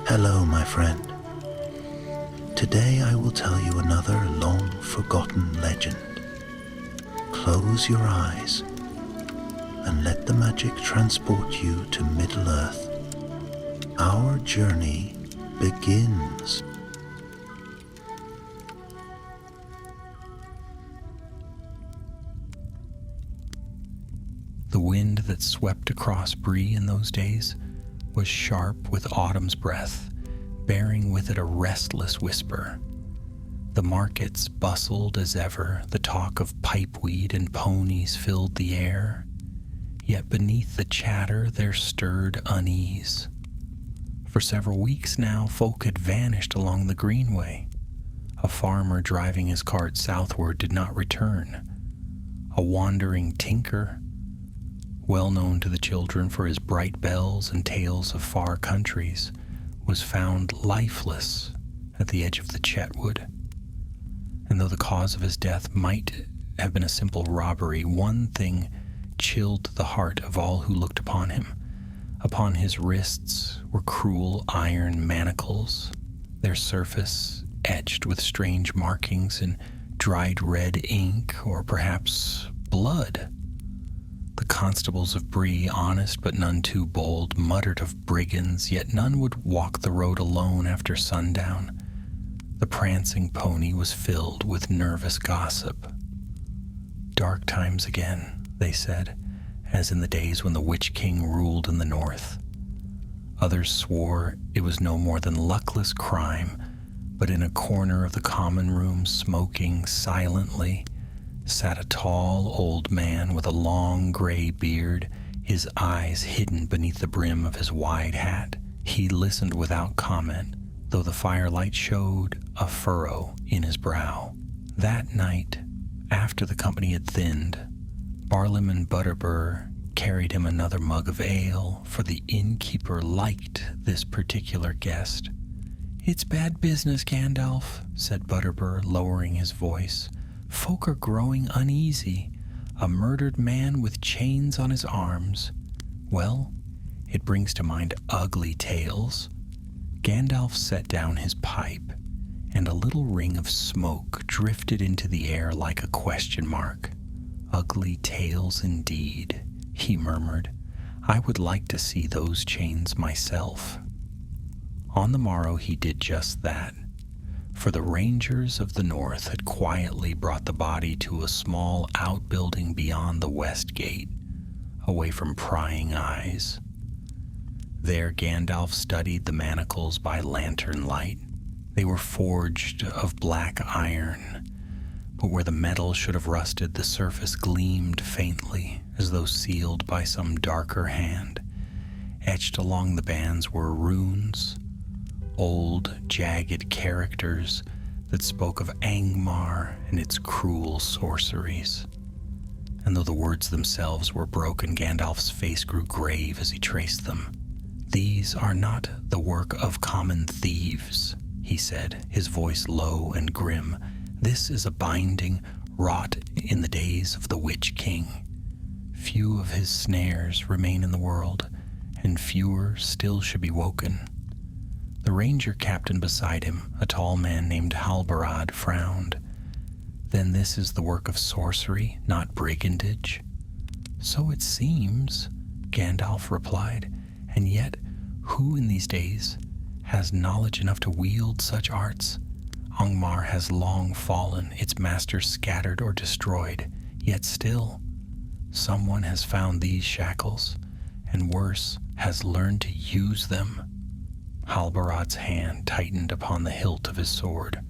Hello, my friend. Today I will tell you another long-forgotten legend. Close your eyes and let the magic transport you to Middle-earth. Our journey begins. The wind that swept across Bree in those days was sharp with autumn's breath, bearing with it a restless whisper. The markets bustled as ever, the talk of pipeweed and ponies filled the air, yet beneath the chatter there stirred unease. For several weeks now, folk had vanished along the greenway. A farmer driving his cart southward did not return. A wandering tinker, well known to the children for his bright bells and tales of far countries, was found lifeless at the edge of the Chetwood. And though the cause of his death might have been a simple robbery, one thing chilled the heart of all who looked upon him. Upon his wrists were cruel iron manacles, their surface etched with strange markings in dried red ink or perhaps blood. The constables of Bree, honest but none too bold, muttered of brigands, yet none would walk the road alone after sundown. The prancing pony was filled with nervous gossip. Dark times again, they said, as in the days when the Witch King ruled in the north. Others swore it was no more than luckless crime, but in a corner of the common room, smoking silently, sat a tall old man with a long gray beard, his eyes hidden beneath the brim of his wide hat. He listened without comment, though the firelight showed a furrow in his brow. That night, after the company had thinned, Barlim and Butterbur carried him another mug of ale, for the innkeeper liked this particular guest. "It's bad business, Gandalf," said Butterbur, lowering his voice. "Folk are growing uneasy. A murdered man with chains on his arms. Well, it brings to mind ugly tales." Gandalf set down his pipe, and a little ring of smoke drifted into the air like a question mark. "Ugly tales indeed," he murmured. "I would like to see those chains myself." On the morrow he did just that, for the rangers of the north had quietly brought the body to a small outbuilding beyond the west gate, away from prying eyes. There Gandalf studied the manacles by lantern light. They were forged of black iron, but where the metal should have rusted, the surface gleamed faintly, as though sealed by some darker hand. Etched along the bands were runes, old, jagged characters that spoke of Angmar and its cruel sorceries. And though the words themselves were broken, Gandalf's face grew grave as he traced them. "These are not the work of common thieves," he said, his voice low and grim. "This is a binding wrought in the days of the Witch King. Few of his snares remain in the world, and fewer still should be woken." The ranger captain beside him, a tall man named Halbarad, frowned. "Then this is the work of sorcery, not brigandage?" "So it seems," Gandalf replied. "And yet, who in these days has knowledge enough to wield such arts? Angmar has long fallen, its masters scattered or destroyed, yet still, someone has found these shackles, and worse, has learned to use them." Halbarad's hand tightened upon the hilt of his sword.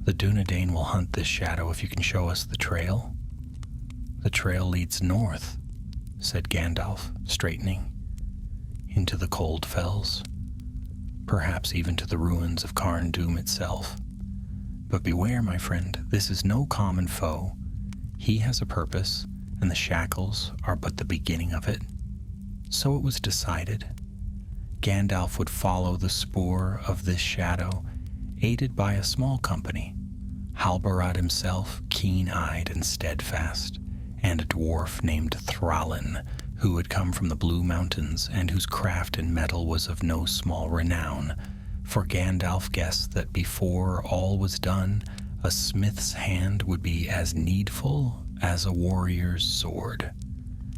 "The Dunedain will hunt this shadow if you can show us the trail." "The trail leads north," said Gandalf, straightening, "into the cold fells, perhaps even to the ruins of Carn Dûm itself. But beware, my friend, this is no common foe. He has a purpose, and the shackles are but the beginning of it." So it was decided. Gandalf would follow the spoor of this shadow, aided by a small company, Halbarad himself, keen-eyed and steadfast, and a dwarf named Thrallin, who had come from the Blue Mountains and whose craft in metal was of no small renown, for Gandalf guessed that before all was done, a smith's hand would be as needful as a warrior's sword.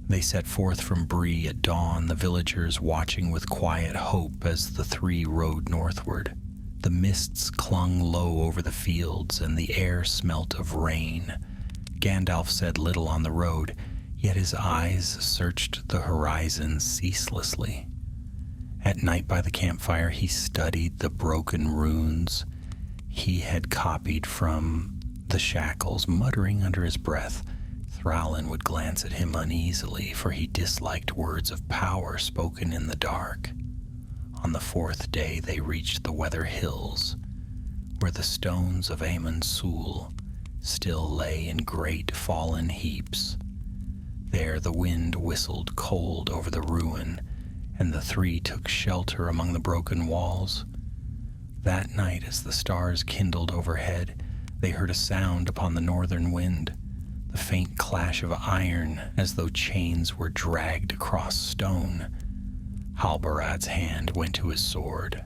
They set forth from Bree at dawn, the villagers watching with quiet hope as the three rode northward. The mists clung low over the fields, and the air smelt of rain. Gandalf said little on the road, yet his eyes searched the horizon ceaselessly. At night by the campfire, he studied the broken runes he had copied from the Shackles, muttering under his breath. Thrallin would glance at him uneasily, for he disliked words of power spoken in the dark. On the fourth day they reached the Weather Hills, where the stones of Amon Sul still lay in great fallen heaps. There the wind whistled cold over the ruin, and the three took shelter among the broken walls. That night, as the stars kindled overhead, they heard a sound upon the northern wind, the faint clash of iron as though chains were dragged across stone. Halbarad's hand went to his sword.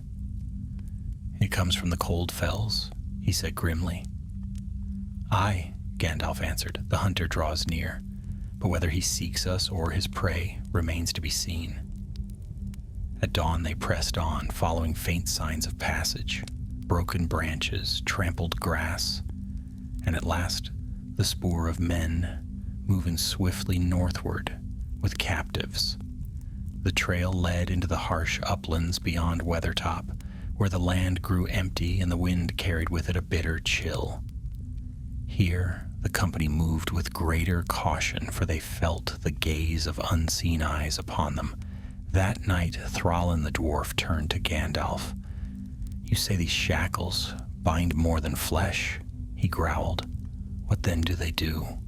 "It comes from the cold fells," he said grimly. "Aye," Gandalf answered, "the hunter draws near, but whether he seeks us or his prey remains to be seen." At dawn they pressed on, following faint signs of passage, broken branches, trampled grass, and at last the spoor of men moving swiftly northward with captives. The trail led into the harsh uplands beyond Weathertop, where the land grew empty and the wind carried with it a bitter chill. Here the company moved with greater caution, for they felt the gaze of unseen eyes upon them. That night Thrallin the dwarf turned to Gandalf. "You say these shackles bind more than flesh," he growled. "What then do they do?"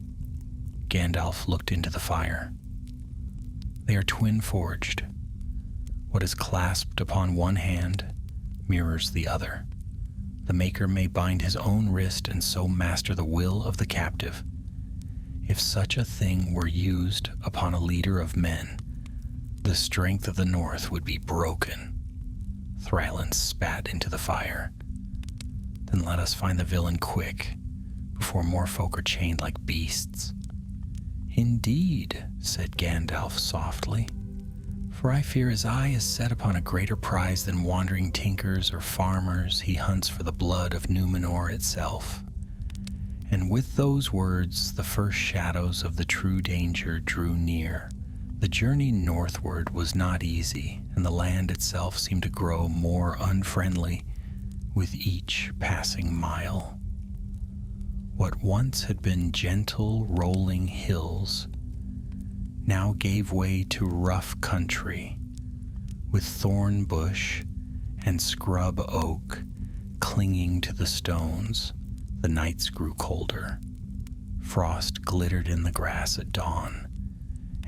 Gandalf looked into the fire. "They are twin-forged. What is clasped upon one hand mirrors the other. The maker may bind his own wrist and so master the will of the captive. If such a thing were used upon a leader of men, the strength of the North would be broken." Thrallin spat into the fire. "Then let us find the villain quick, before more folk are chained like beasts." "Indeed," said Gandalf softly, "for I fear his eye is set upon a greater prize than wandering tinkers or farmers. He hunts for the blood of Númenor itself." And with those words, the first shadows of the true danger drew near. The journey northward was not easy, and the land itself seemed to grow more unfriendly with each passing mile. What once had been gentle, rolling hills now gave way to rough country, with thorn bush and scrub oak clinging to the stones. The nights grew colder. Frost glittered in the grass at dawn,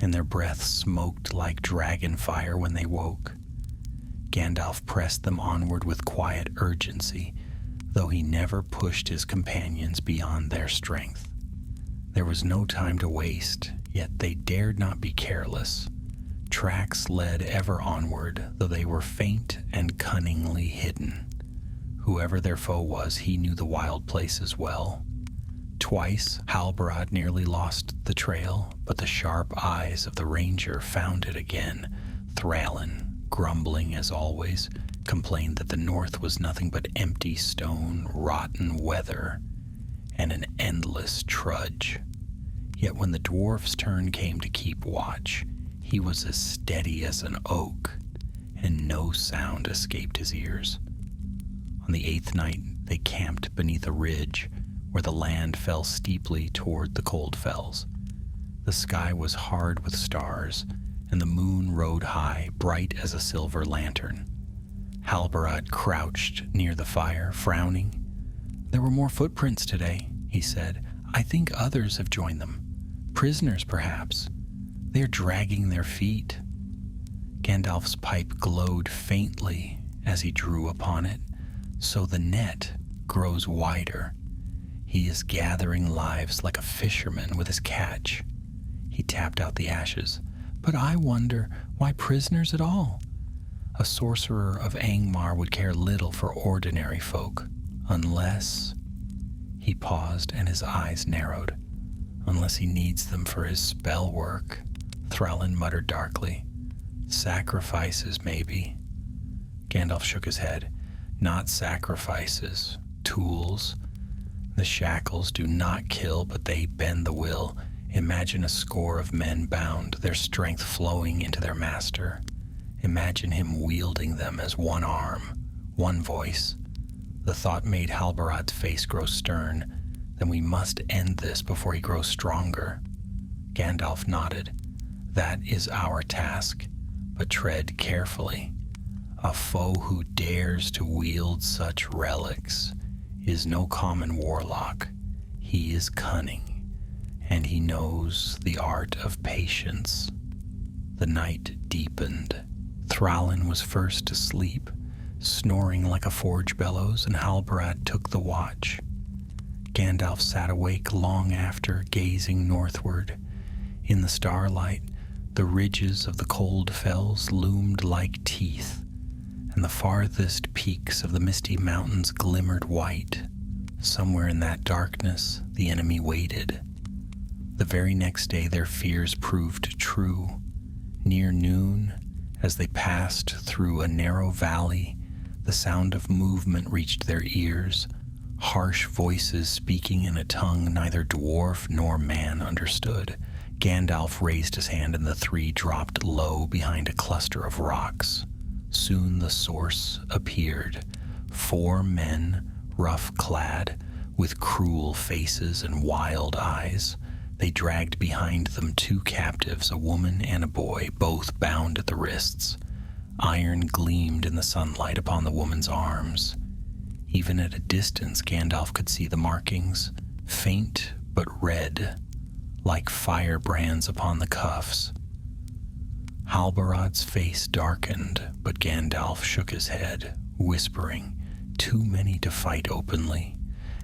and their breath smoked like dragon fire when they woke. Gandalf pressed them onward with quiet urgency, though he never pushed his companions beyond their strength. There was no time to waste, yet they dared not be careless. Tracks led ever onward, though they were faint and cunningly hidden. Whoever their foe was, he knew the wild places well. Twice, Halbarad nearly lost the trail, but the sharp eyes of the ranger found it again. Thrallin, grumbling as always, complained that the north was nothing but empty stone, rotten weather, and an endless trudge. Yet when the dwarf's turn came to keep watch, he was as steady as an oak, and no sound escaped his ears. On the 8th night, they camped beneath a ridge where the land fell steeply toward the cold fells. The sky was hard with stars, and the moon rode high, bright as a silver lantern. Halbarad crouched near the fire, frowning. "There were more footprints today," he said. "I think others have joined them. Prisoners, perhaps. They are dragging their feet." Gandalf's pipe glowed faintly as he drew upon it. "So the net grows wider. He is gathering lives like a fisherman with his catch." He tapped out the ashes. But I wonder why prisoners at all? A sorcerer of Angmar would care little for ordinary folk, unless... He paused and his eyes narrowed. Unless he needs them for his spell work, Thrallin muttered darkly. Sacrifices, maybe. Gandalf shook his head. Not sacrifices, tools. The shackles do not kill, but they bend the will. Imagine a score of men bound, their strength flowing into their master. Imagine him wielding them as one arm, one voice. The thought made Halbarad's face grow stern. Then we must end this before he grows stronger. Gandalf nodded. That is our task, but tread carefully. A foe who dares to wield such relics is no common warlock. He is cunning, and he knows the art of patience. The night deepened. Thrallin was first to sleep, snoring like a forge bellows, and Halbarad took the watch. Gandalf sat awake long after, gazing northward. In the starlight, the ridges of the cold fells loomed like teeth, and the farthest peaks of the misty mountains glimmered white. Somewhere in that darkness, the enemy waited. The very next day, their fears proved true. Near noon, as they passed through a narrow valley, the sound of movement reached their ears, harsh voices speaking in a tongue neither dwarf nor man understood. Gandalf raised his hand and the three dropped low behind a cluster of rocks. Soon the source appeared. 4 men, rough-clad, with cruel faces and wild eyes. They dragged behind them 2 captives, a woman and a boy, both bound at the wrists. Iron gleamed in the sunlight upon the woman's arms. Even at a distance, Gandalf could see the markings, faint but red, like firebrands upon the cuffs. Halbarad's face darkened, but Gandalf shook his head, whispering, "Too many to fight openly,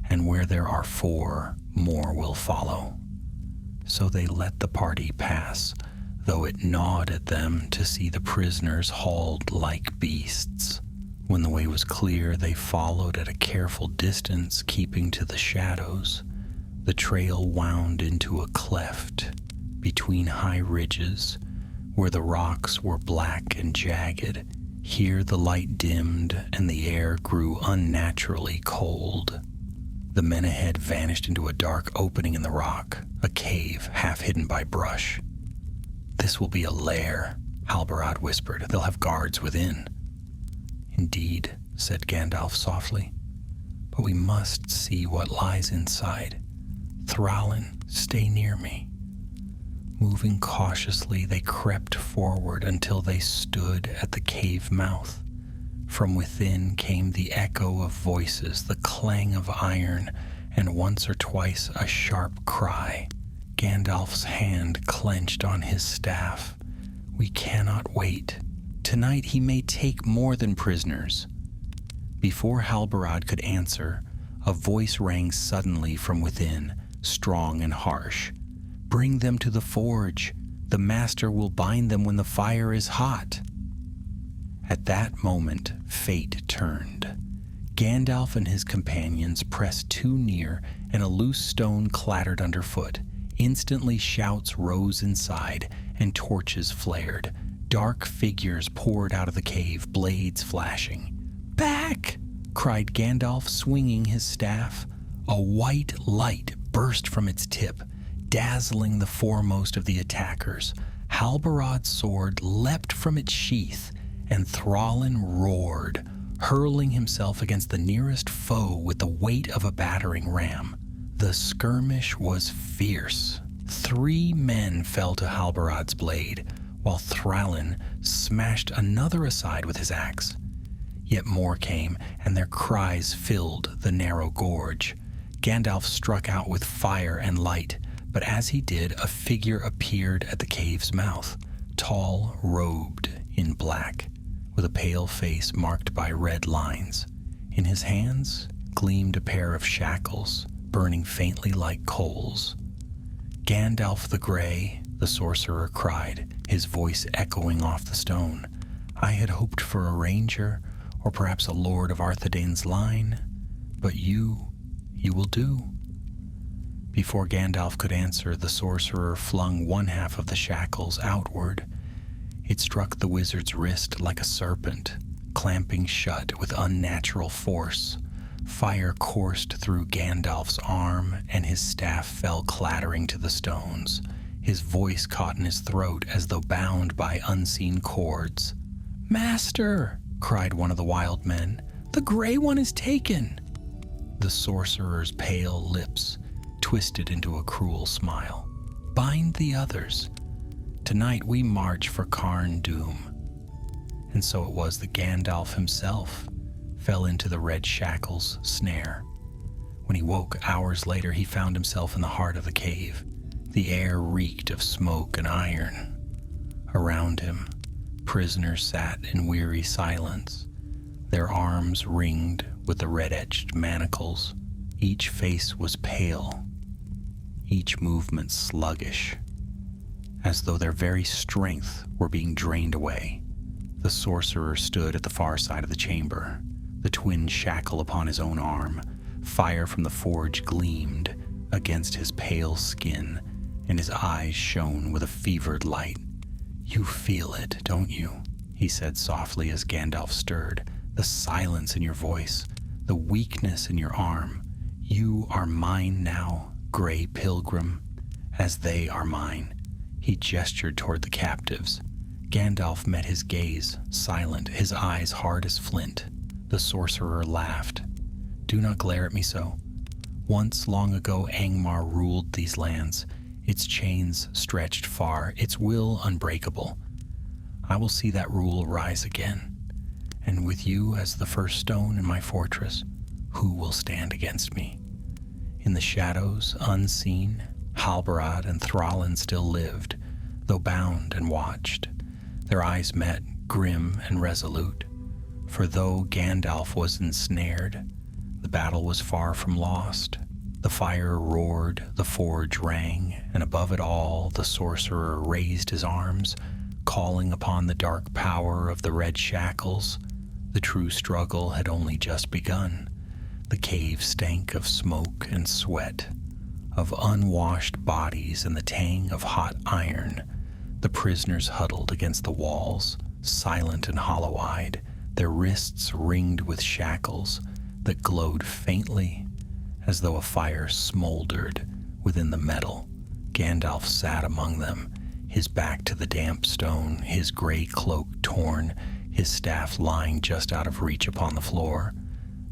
and where there are 4, more will follow." So they let the party pass, though it gnawed at them to see the prisoners hauled like beasts. When the way was clear, they followed at a careful distance, keeping to the shadows. The trail wound into a cleft between high ridges, where the rocks were black and jagged. Here the light dimmed and the air grew unnaturally cold. The men ahead vanished into a dark opening in the rock, a cave half hidden by brush. "This will be a lair," Halbarad whispered. "They'll have guards within." "Indeed," said Gandalf softly, "but we must see what lies inside. Thrallin, stay near me." Moving cautiously, they crept forward until they stood at the cave mouth. From within came the echo of voices, the clang of iron, and once or twice a sharp cry. Gandalf's hand clenched on his staff. "We cannot wait. Tonight he may take more than prisoners." Before Halbarad could answer, a voice rang suddenly from within, strong and harsh. "Bring them to the forge. The master will bind them when the fire is hot." At that moment, fate turned. Gandalf and his companions pressed too near, and a loose stone clattered underfoot. Instantly shouts rose inside, and torches flared. Dark figures poured out of the cave, blades flashing. "Back!" cried Gandalf, swinging his staff. A white light burst from its tip, dazzling the foremost of the attackers. Halbarad's sword leapt from its sheath, and Thrallin roared, hurling himself against the nearest foe with the weight of a battering ram. The skirmish was fierce. 3 men fell to Halbarad's blade, while Thrallin smashed another aside with his axe. Yet more came, and their cries filled the narrow gorge. Gandalf struck out with fire and light, but as he did, a figure appeared at the cave's mouth, tall, robed in black, with a pale face marked by red lines. In his hands gleamed a pair of shackles, burning faintly like coals. "Gandalf the Grey," the sorcerer cried, his voice echoing off the stone. "I had hoped for a ranger, or perhaps a lord of Arthedain's line, but you will do." Before Gandalf could answer, the sorcerer flung one half of the shackles outward. It struck the wizard's wrist like a serpent, clamping shut with unnatural force. Fire coursed through Gandalf's arm, and his staff fell clattering to the stones. His voice caught in his throat as though bound by unseen cords. "Master!" cried one of the wild men. "The Grey One is taken!" The sorcerer's pale lips twisted into a cruel smile. "Bind the others. Tonight we march for Carn Dûm." And so it was that Gandalf himself fell into the red shackles' snare. When he woke hours later, he found himself in the heart of the cave. The air reeked of smoke and iron. Around him, prisoners sat in weary silence, their arms ringed with the red-edged manacles. Each face was pale, each movement sluggish, as though their very strength were being drained away. The sorcerer stood at the far side of the chamber, the twin shackle upon his own arm. Fire from the forge gleamed against his pale skin, and his eyes shone with a fevered light. "You feel it, don't you?" he said softly as Gandalf stirred. "The silence in your voice, the weakness in your arm. You are mine now, Grey Pilgrim, as they are mine." He gestured toward the captives. Gandalf met his gaze, silent, his eyes hard as flint. The sorcerer laughed. "Do not glare at me so. Once long ago Angmar ruled these lands, its chains stretched far, its will unbreakable. I will see that rule rise again, and with you as the first stone in my fortress, who will stand against me?" In the shadows, unseen, Halbarad and Thrallin still lived, though bound and watched. Their eyes met, grim and resolute. For though Gandalf was ensnared, the battle was far from lost. The fire roared, the forge rang, and above it all the sorcerer raised his arms, calling upon the dark power of the red shackles. The true struggle had only just begun. The cave stank of smoke and sweat, of unwashed bodies and the tang of hot iron. The prisoners huddled against the walls, silent and hollow-eyed, their wrists ringed with shackles that glowed faintly as though a fire smoldered within the metal. Gandalf sat among them, his back to the damp stone, his gray cloak torn, his staff lying just out of reach upon the floor.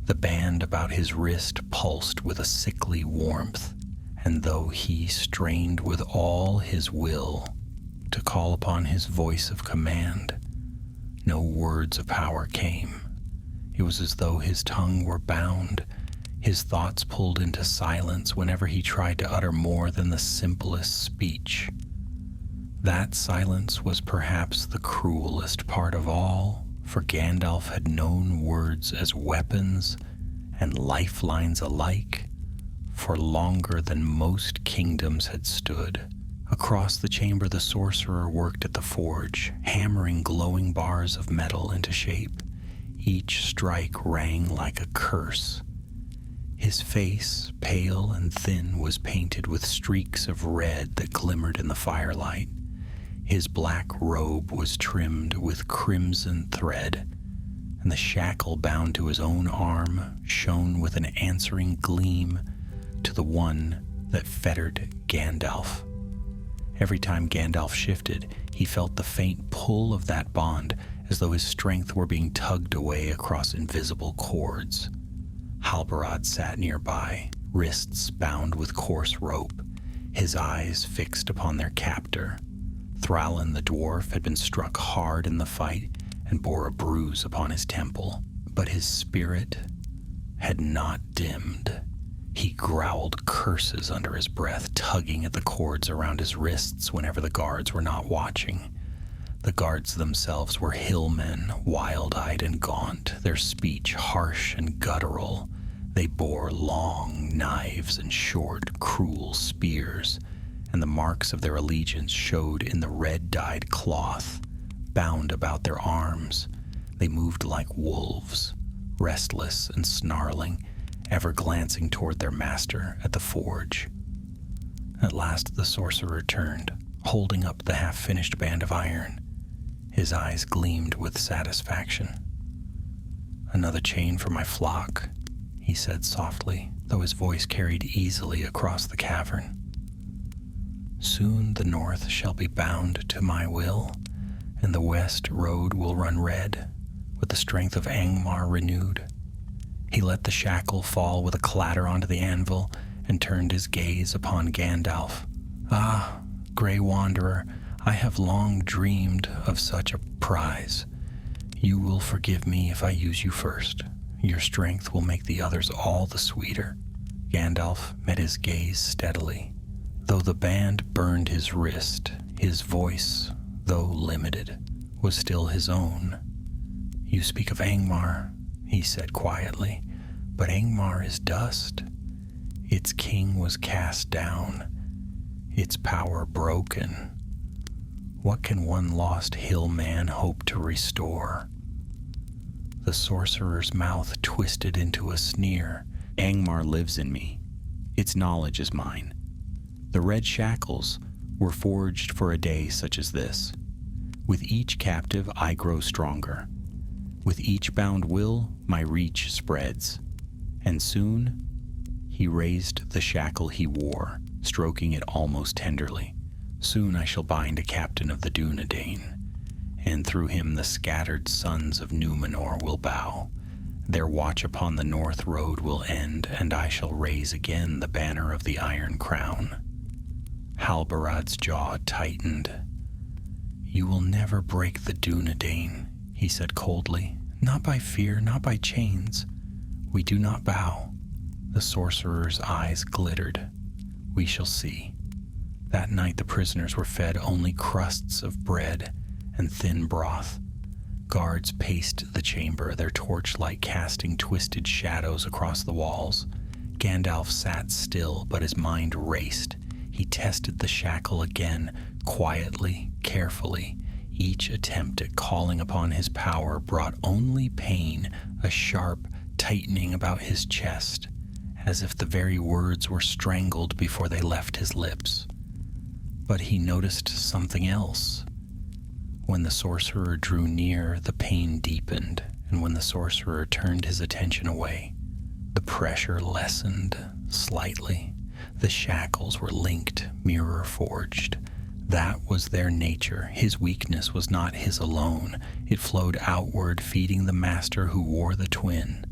The band about his wrist pulsed with a sickly warmth, and though he strained with all his will to call upon his voice of command, no words of power came. It was as though his tongue were bound, his thoughts pulled into silence whenever he tried to utter more than the simplest speech. That silence was perhaps the cruelest part of all, for Gandalf had known words as weapons and lifelines alike for longer than most kingdoms had stood. Across the chamber the sorcerer worked at the forge, hammering glowing bars of metal into shape. Each strike rang like a curse. His face, pale and thin, was painted with streaks of red that glimmered in the firelight. His black robe was trimmed with crimson thread, and the shackle bound to his own arm shone with an answering gleam to the one that fettered Gandalf. Every time Gandalf shifted, he felt the faint pull of that bond, as though his strength were being tugged away across invisible cords. Halbarad sat nearby, wrists bound with coarse rope, his eyes fixed upon their captor. Thrallin the dwarf had been struck hard in the fight and bore a bruise upon his temple, but his spirit had not dimmed. He growled curses under his breath, tugging at the cords around his wrists whenever the guards were not watching. The guards themselves were hillmen, wild-eyed and gaunt, their speech harsh and guttural. They bore long knives and short, cruel spears, and the marks of their allegiance showed in the red-dyed cloth bound about their arms. They moved like wolves, restless and snarling, ever glancing toward their master at the forge. At last the sorcerer turned, holding up the half-finished band of iron. His eyes gleamed with satisfaction. "Another chain for my flock," he said softly, though his voice carried easily across the cavern. "Soon the north shall be bound to my will, and the west road will run red, with the strength of Angmar renewed." He let the shackle fall with a clatter onto the anvil and turned his gaze upon Gandalf. "Ah, gray wanderer, I have long dreamed of such a prize. You will forgive me if I use you first. Your strength will make the others all the sweeter." Gandalf met his gaze steadily. Though the band burned his wrist, his voice, though limited, was still his own. "You speak of Angmar," he said quietly, "but Angmar is dust. Its king was cast down, its power broken. What can one lost hill man hope to restore?" The sorcerer's mouth twisted into a sneer. "Angmar lives in me. Its knowledge is mine. The red shackles were forged for a day such as this. With each captive I grow stronger. With each bound will my reach spreads. And soon," he raised the shackle he wore, stroking it almost tenderly, "soon I shall bind a captain of the Dunedain, and through him the scattered sons of Númenor will bow. Their watch upon the north road will end, and I shall raise again the banner of the Iron Crown." Halbarad's jaw tightened. "You will never break the Dunedain," he said coldly. "Not by fear, not by chains. We do not bow." The sorcerer's eyes glittered. "We shall see." That night the prisoners were fed only crusts of bread and thin broth. Guards paced the chamber, their torchlight casting twisted shadows across the walls. Gandalf sat still, but his mind raced. He tested the shackle again, quietly, carefully. Each attempt at calling upon his power brought only pain, a sharp tightening about his chest, as if the very words were strangled before they left his lips. But he noticed something else. When the sorcerer drew near, the pain deepened, and when the sorcerer turned his attention away, the pressure lessened slightly. The shackles were linked, mirror-forged. That was their nature. His weakness was not his alone. It flowed outward, feeding the master who wore the twin.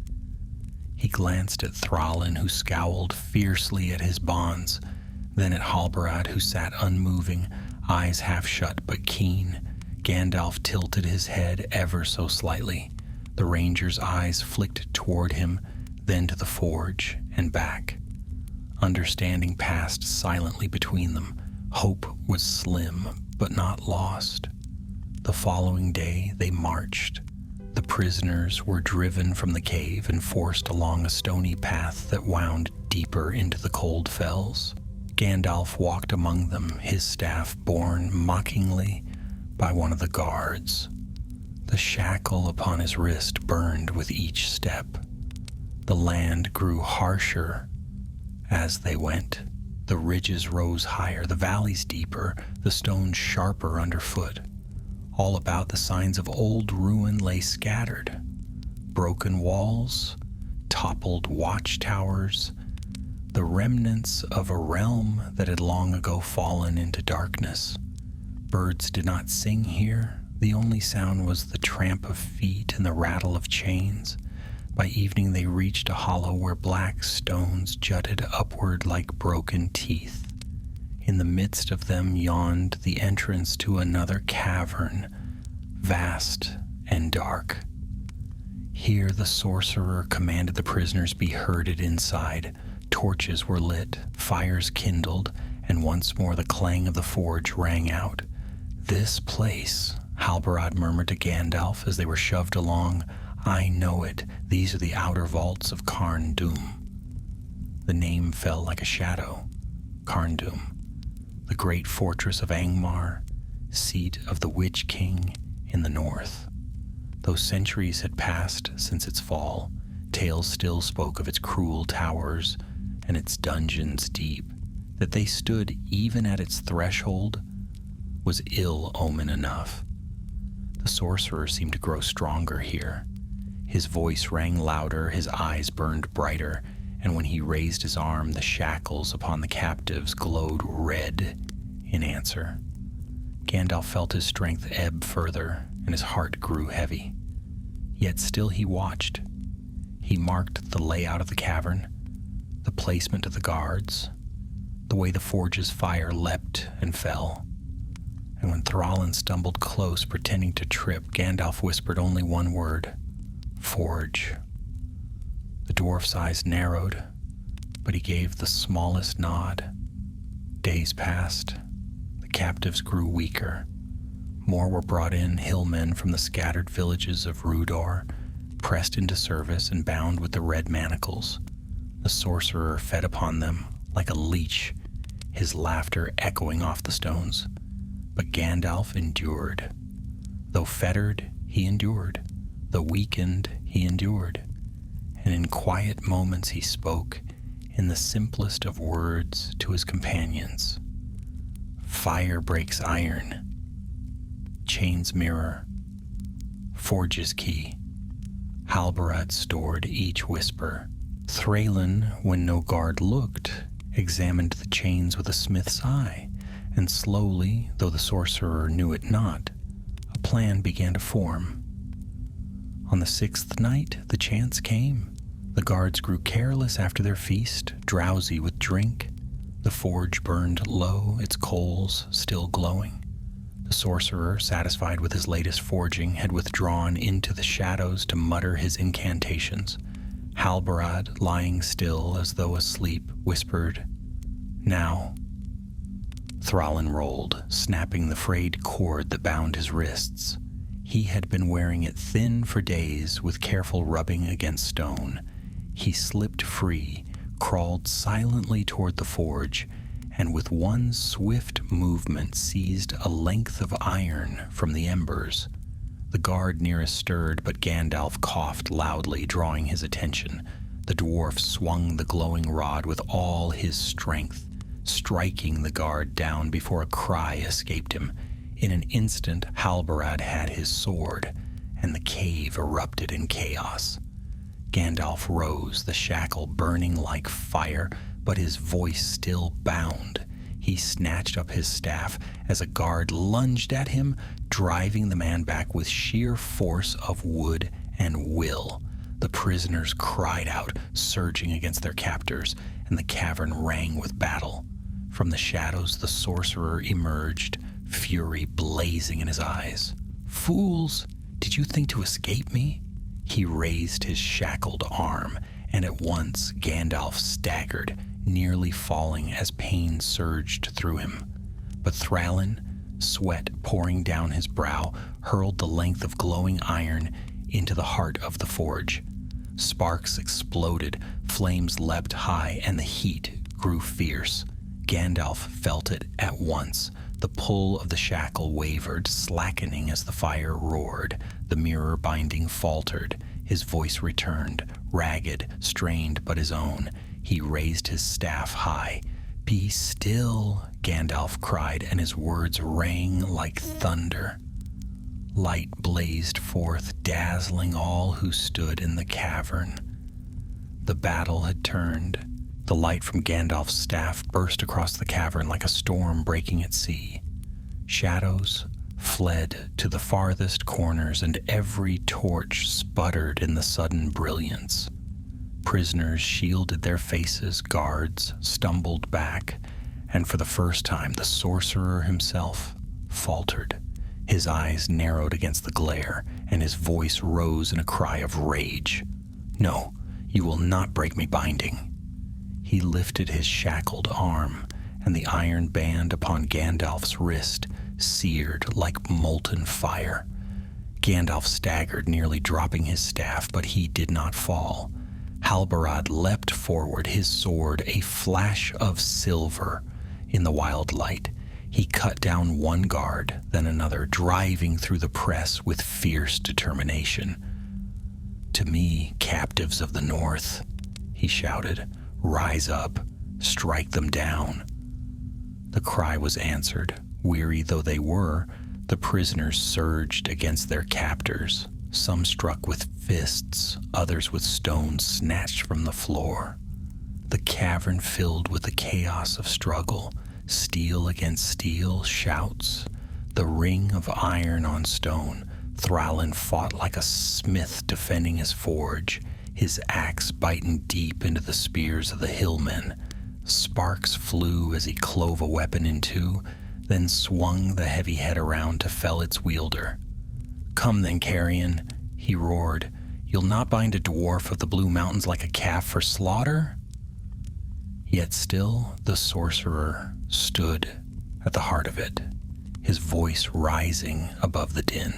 He glanced at Thrallin, who scowled fiercely at his bonds, then at Halbarad, who sat unmoving, eyes half shut but keen. Gandalf tilted his head ever so slightly. The ranger's eyes flicked toward him, then to the forge and back. Understanding passed silently between them. Hope was slim, but not lost. The following day they marched. The prisoners were driven from the cave and forced along a stony path that wound deeper into the cold fells. Gandalf walked among them, his staff borne mockingly by one of the guards. The shackle upon his wrist burned with each step. The land grew harsher as they went. The ridges rose higher, the valleys deeper, the stones sharper underfoot. All about the signs of old ruin lay scattered. Broken walls, toppled watchtowers, the remnants of a realm that had long ago fallen into darkness. Birds did not sing here. The only sound was the tramp of feet and the rattle of chains. By evening they reached a hollow where black stones jutted upward like broken teeth. In the midst of them yawned the entrance to another cavern, vast and dark. Here the sorcerer commanded the prisoners be herded inside. Torches were lit, fires kindled, and once more the clang of the forge rang out. "This place," Halbarad murmured to Gandalf as they were shoved along, "I know it. These are the outer vaults of Carn Dûm." The name fell like a shadow. Carn Dûm. the great fortress of Angmar, seat of the Witch King in the north. Though centuries had passed since its fall, tales still spoke of its cruel towers and its dungeons deep. That they stood even at its threshold was ill omen enough. The sorcerer seemed to grow stronger here. His voice rang louder, his eyes burned brighter, and when he raised his arm, the shackles upon the captives glowed red in answer. Gandalf felt his strength ebb further, and his heart grew heavy. Yet still he watched. He marked the layout of the cavern, the placement of the guards, the way the forge's fire leapt and fell. And when Thrallin stumbled close, pretending to trip, Gandalf whispered only one word: "Forge." The dwarf's eyes narrowed, but he gave the smallest nod. Days passed. The captives grew weaker. More were brought in, hillmen from the scattered villages of Rudor, pressed into service and bound with the red manacles. The sorcerer fed upon them like a leech, his laughter echoing off the stones. But Gandalf endured. Though fettered, he endured. Though weakened, he endured. And in quiet moments he spoke, in the simplest of words, to his companions. Fire breaks iron. Chain's mirror. Forge's key. Halbarad stored each whisper. Thrallin, when no guard looked, examined the chains with a smith's eye, and slowly, though the sorcerer knew it not, a plan began to form. On the 6th night, the chance came. The guards grew careless after their feast, drowsy with drink. The forge burned low, its coals still glowing. The sorcerer, satisfied with his latest forging, had withdrawn into the shadows to mutter his incantations. Halbarad, lying still as though asleep, whispered, "Now." Thrallin rolled, snapping the frayed cord that bound his wrists. He had been wearing it thin for days with careful rubbing against stone. He slipped free, crawled silently toward the forge, and with one swift movement seized a length of iron from the embers. The guard nearest stirred, but Gandalf coughed loudly, drawing his attention. The dwarf swung the glowing rod with all his strength, striking the guard down before a cry escaped him. In an instant, Halbarad had his sword, and the cave erupted in chaos. Gandalf rose, the shackle burning like fire, but his voice still bound. He snatched up his staff as a guard lunged at him, driving the man back with sheer force of wood and will. The prisoners cried out, surging against their captors, and the cavern rang with battle. From the shadows the sorcerer emerged, fury blazing in his eyes. "Fools! Did you think to escape me?" He raised his shackled arm, and at once Gandalf staggered, nearly falling as pain surged through him. But Thrallin, sweat pouring down his brow, hurled the length of glowing iron into the heart of the forge. Sparks exploded, flames leapt high, and the heat grew fierce. Gandalf felt it at once. The pull of the shackle wavered, slackening as the fire roared. The mirror binding faltered. His voice returned, ragged, strained, but his own. He raised his staff high. "Be still," Gandalf cried, and his words rang like thunder. Light blazed forth, dazzling all who stood in the cavern. The battle had turned. The light from Gandalf's staff burst across the cavern like a storm breaking at sea. Shadows fled to the farthest corners, and every torch sputtered in the sudden brilliance. Prisoners shielded their faces, guards stumbled back, and for the first time the sorcerer himself faltered. His eyes narrowed against the glare, and his voice rose in a cry of rage. "No, you will not break me binding." He lifted his shackled arm, and the iron band upon Gandalf's wrist seared like molten fire. Gandalf staggered, nearly dropping his staff, but he did not fall. Halbarad leapt forward, his sword a flash of silver in the wild light. He cut down one guard, then another, driving through the press with fierce determination. "To me, captives of the North," he shouted, "rise up, strike them down." The cry was answered. Weary though they were, the prisoners surged against their captors. Some struck with fists, others with stones snatched from the floor. The cavern filled with the chaos of struggle, steel against steel, shouts, the ring of iron on stone. Thrallin fought like a smith defending his forge, his axe biting deep into the spears of the hillmen. Sparks flew as he clove a weapon in two, then swung the heavy head around to fell its wielder. "Come then, carrion," he roared. "You'll not bind a dwarf of the Blue Mountains like a calf for slaughter?" Yet still the sorcerer stood at the heart of it, his voice rising above the din.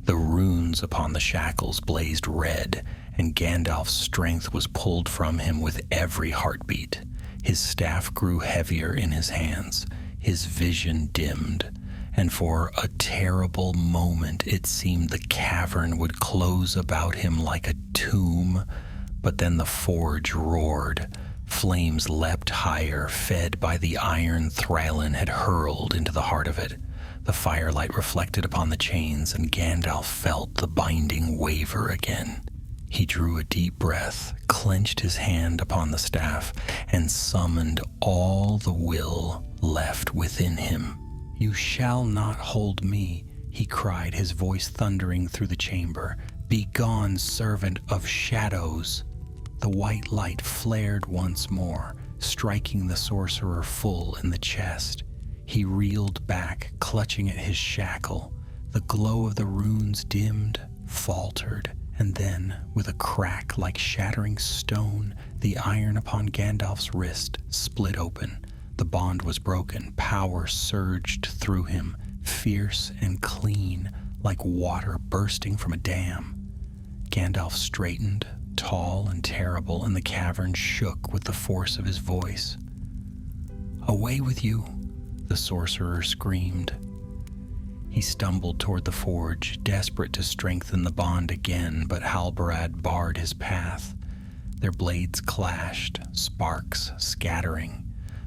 The runes upon the shackles blazed red, and Gandalf's strength was pulled from him with every heartbeat. His staff grew heavier in his hands, his vision dimmed, and for a terrible moment it seemed the cavern would close about him like a tomb. But then the forge roared. Flames leapt higher, fed by the iron Thrallin had hurled into the heart of it. The firelight reflected upon the chains, and Gandalf felt the binding waver again. He drew a deep breath, clenched his hand upon the staff, and summoned all the will left within him. "You shall not hold me," he cried, his voice thundering through the chamber. "Begone, servant of shadows!" The white light flared once more, striking the sorcerer full in the chest. He reeled back, clutching at his shackle. The glow of the runes dimmed, faltered, and then, with a crack like shattering stone, the iron upon Gandalf's wrist split open. The bond was broken. Power surged through him, fierce and clean, like water bursting from a dam. Gandalf straightened, tall and terrible, and the cavern shook with the force of his voice. "Away with you!" the sorcerer screamed. He stumbled toward the forge, desperate to strengthen the bond again, but Halbarad barred his path. Their blades clashed, sparks scattering.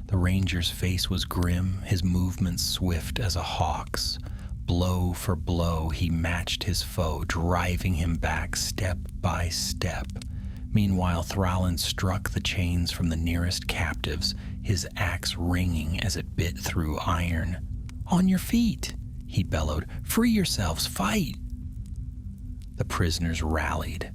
The ranger's face was grim, his movements swift as a hawk's. Blow for blow, he matched his foe, driving him back step by step. Meanwhile, Thrallin struck the chains from the nearest captives, his axe ringing as it bit through iron. "On your feet!" he bellowed. "Free yourselves! Fight!" The prisoners rallied.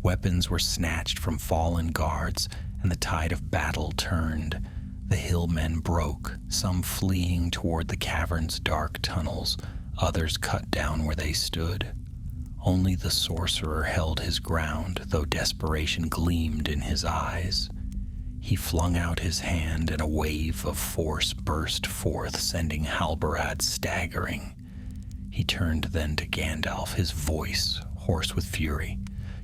Weapons were snatched from fallen guards, and the tide of battle turned. The hillmen broke, some fleeing toward the cavern's dark tunnels, others cut down where they stood. Only the sorcerer held his ground, though desperation gleamed in his eyes. He flung out his hand, and a wave of force burst forth, sending Halbarad staggering. He turned then to Gandalf, his voice hoarse with fury.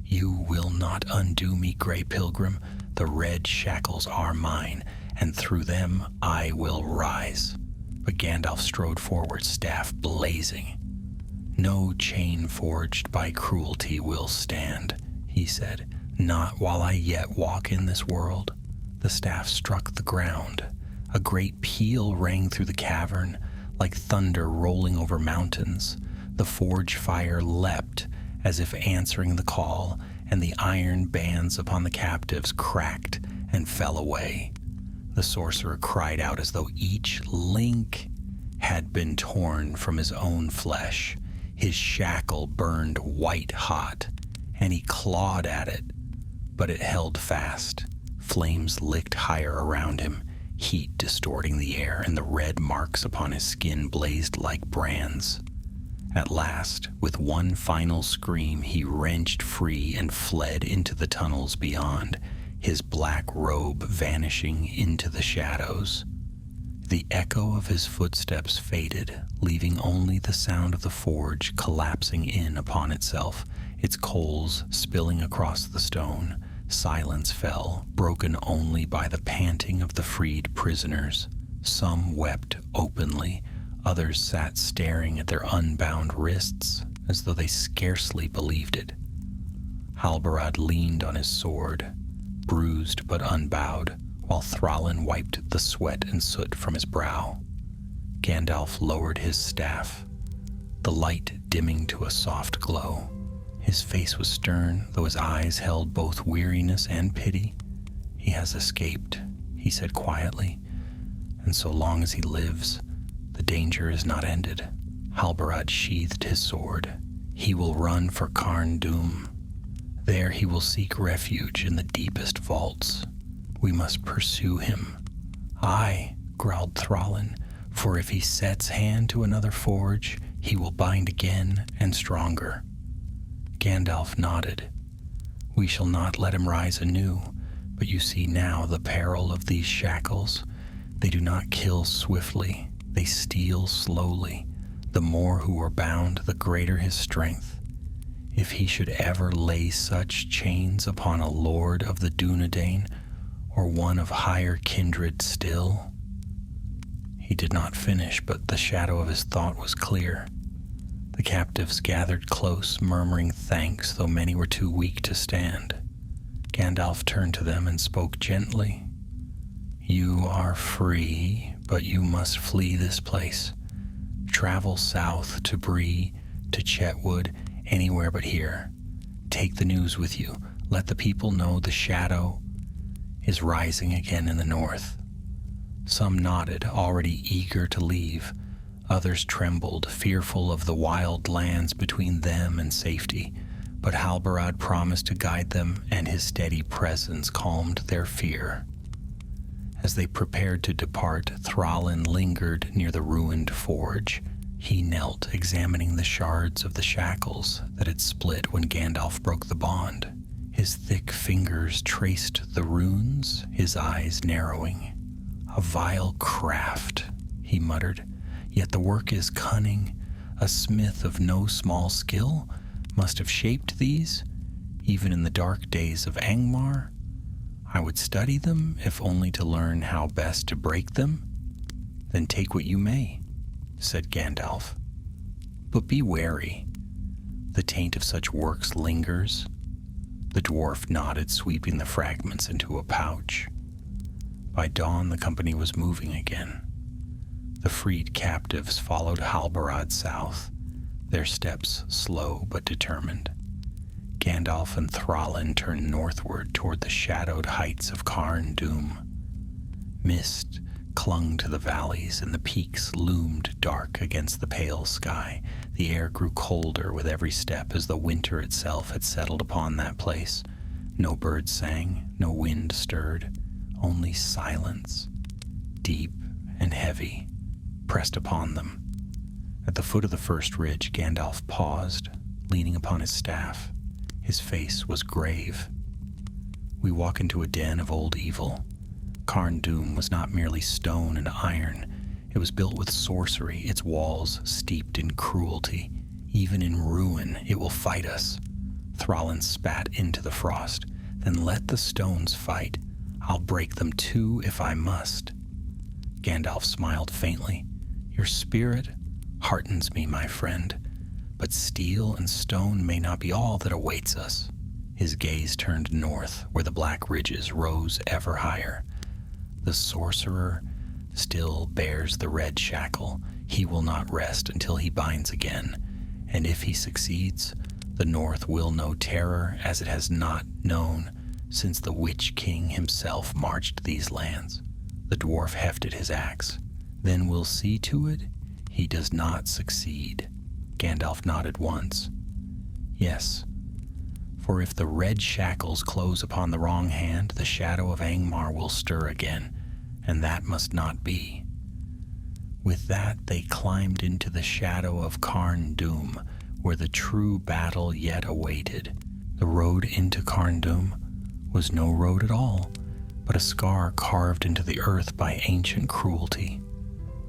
"You will not undo me, Grey Pilgrim. The red shackles are mine, and through them I will rise." But Gandalf strode forward, staff blazing. "No chain forged by cruelty will stand," he said, "not while I yet walk in this world." The staff struck the ground. A great peal rang through the cavern, like thunder rolling over mountains. The forge fire leapt, as if answering the call, and the iron bands upon the captives cracked and fell away. The sorcerer cried out as though each link had been torn from his own flesh. His shackle burned white hot, and he clawed at it, but it held fast. Flames licked higher around him, heat distorting the air, and the red marks upon his skin blazed like brands. At last, with one final scream, he wrenched free and fled into the tunnels beyond, his black robe vanishing into the shadows. The echo of his footsteps faded, leaving only the sound of the forge collapsing in upon itself, its coals spilling across the stone. Silence fell, broken only by the panting of the freed prisoners. Some wept openly, others sat staring at their unbound wrists as though they scarcely believed it. Halbarad leaned on his sword, bruised but unbowed, while Thrallin wiped the sweat and soot from his brow. Gandalf lowered his staff, the light dimming to a soft glow. His face was stern, though his eyes held both weariness and pity. "He has escaped," he said quietly, "and so long as he lives, the danger is not ended." Halbarad sheathed his sword. "He will run for Carn Dûm. There he will seek refuge in the deepest vaults. We must pursue him." "Aye," growled Thrallin, "for if he sets hand to another forge, he will bind again and stronger." Gandalf nodded. "We shall not let him rise anew, but you see now the peril of these shackles. They do not kill swiftly, they steal slowly. The more who are bound, the greater his strength. If he should ever lay such chains upon a lord of the Dúnedain, or one of higher kindred still—" He did not finish, but the shadow of his thought was clear. The captives gathered close, murmuring thanks, though many were too weak to stand. Gandalf turned to them and spoke gently. "You are free, but you must flee this place. Travel south to Bree, to Chetwood, anywhere but here. Take the news with you. Let the people know the shadow is rising again in the north." Some nodded, already eager to leave. Others trembled, fearful of the wild lands between them and safety. But Halbarad promised to guide them, and his steady presence calmed their fear. As they prepared to depart, Thrallin lingered near the ruined forge. He knelt, examining the shards of the shackles that had split when Gandalf broke the bond. His thick fingers traced the runes, his eyes narrowing. "A vile craft," he muttered, "yet the work is cunning. A smith of no small skill must have shaped these, even in the dark days of Angmar. I would study them, if only to learn how best to break them." "Then take what you may," said Gandalf. "But be wary. The taint of such works lingers." The dwarf nodded, sweeping the fragments into a pouch. By dawn, the company was moving again. The freed captives followed Halbarad south, their steps slow but determined. Gandalf and Thrallin turned northward toward the shadowed heights of Carn Dûm. Mist clung to the valleys, and the peaks loomed dark against the pale sky. The air grew colder with every step, as though winter itself had settled upon that place. No bird sang, no wind stirred, only silence, deep and heavy, pressed upon them. At the foot of the first ridge, Gandalf paused, leaning upon his staff. His face was grave. "We walk into a den of old evil. Carn Dûm was not merely stone and iron. It was built with sorcery, its walls steeped in cruelty. Even in ruin, it will fight us." Thrallin spat into the frost. "Then let the stones fight. I'll break them too if I must." Gandalf smiled faintly. "Your spirit heartens me, my friend, but steel and stone may not be all that awaits us." His gaze turned north, where the black ridges rose ever higher. "The sorcerer still bears the red shackle. He will not rest until he binds again, and if he succeeds, the north will know terror as it has not known since the Witch King himself marched these lands." The dwarf hefted his axe. "Then we'll see to it he does not succeed." Gandalf nodded once. "Yes, for if the red shackles close upon the wrong hand, the shadow of Angmar will stir again, and that must not be." With that, they climbed into the shadow of Carn Dûm, where the true battle yet awaited. The road into Carn Dûm was no road at all, but a scar carved into the earth by ancient cruelty.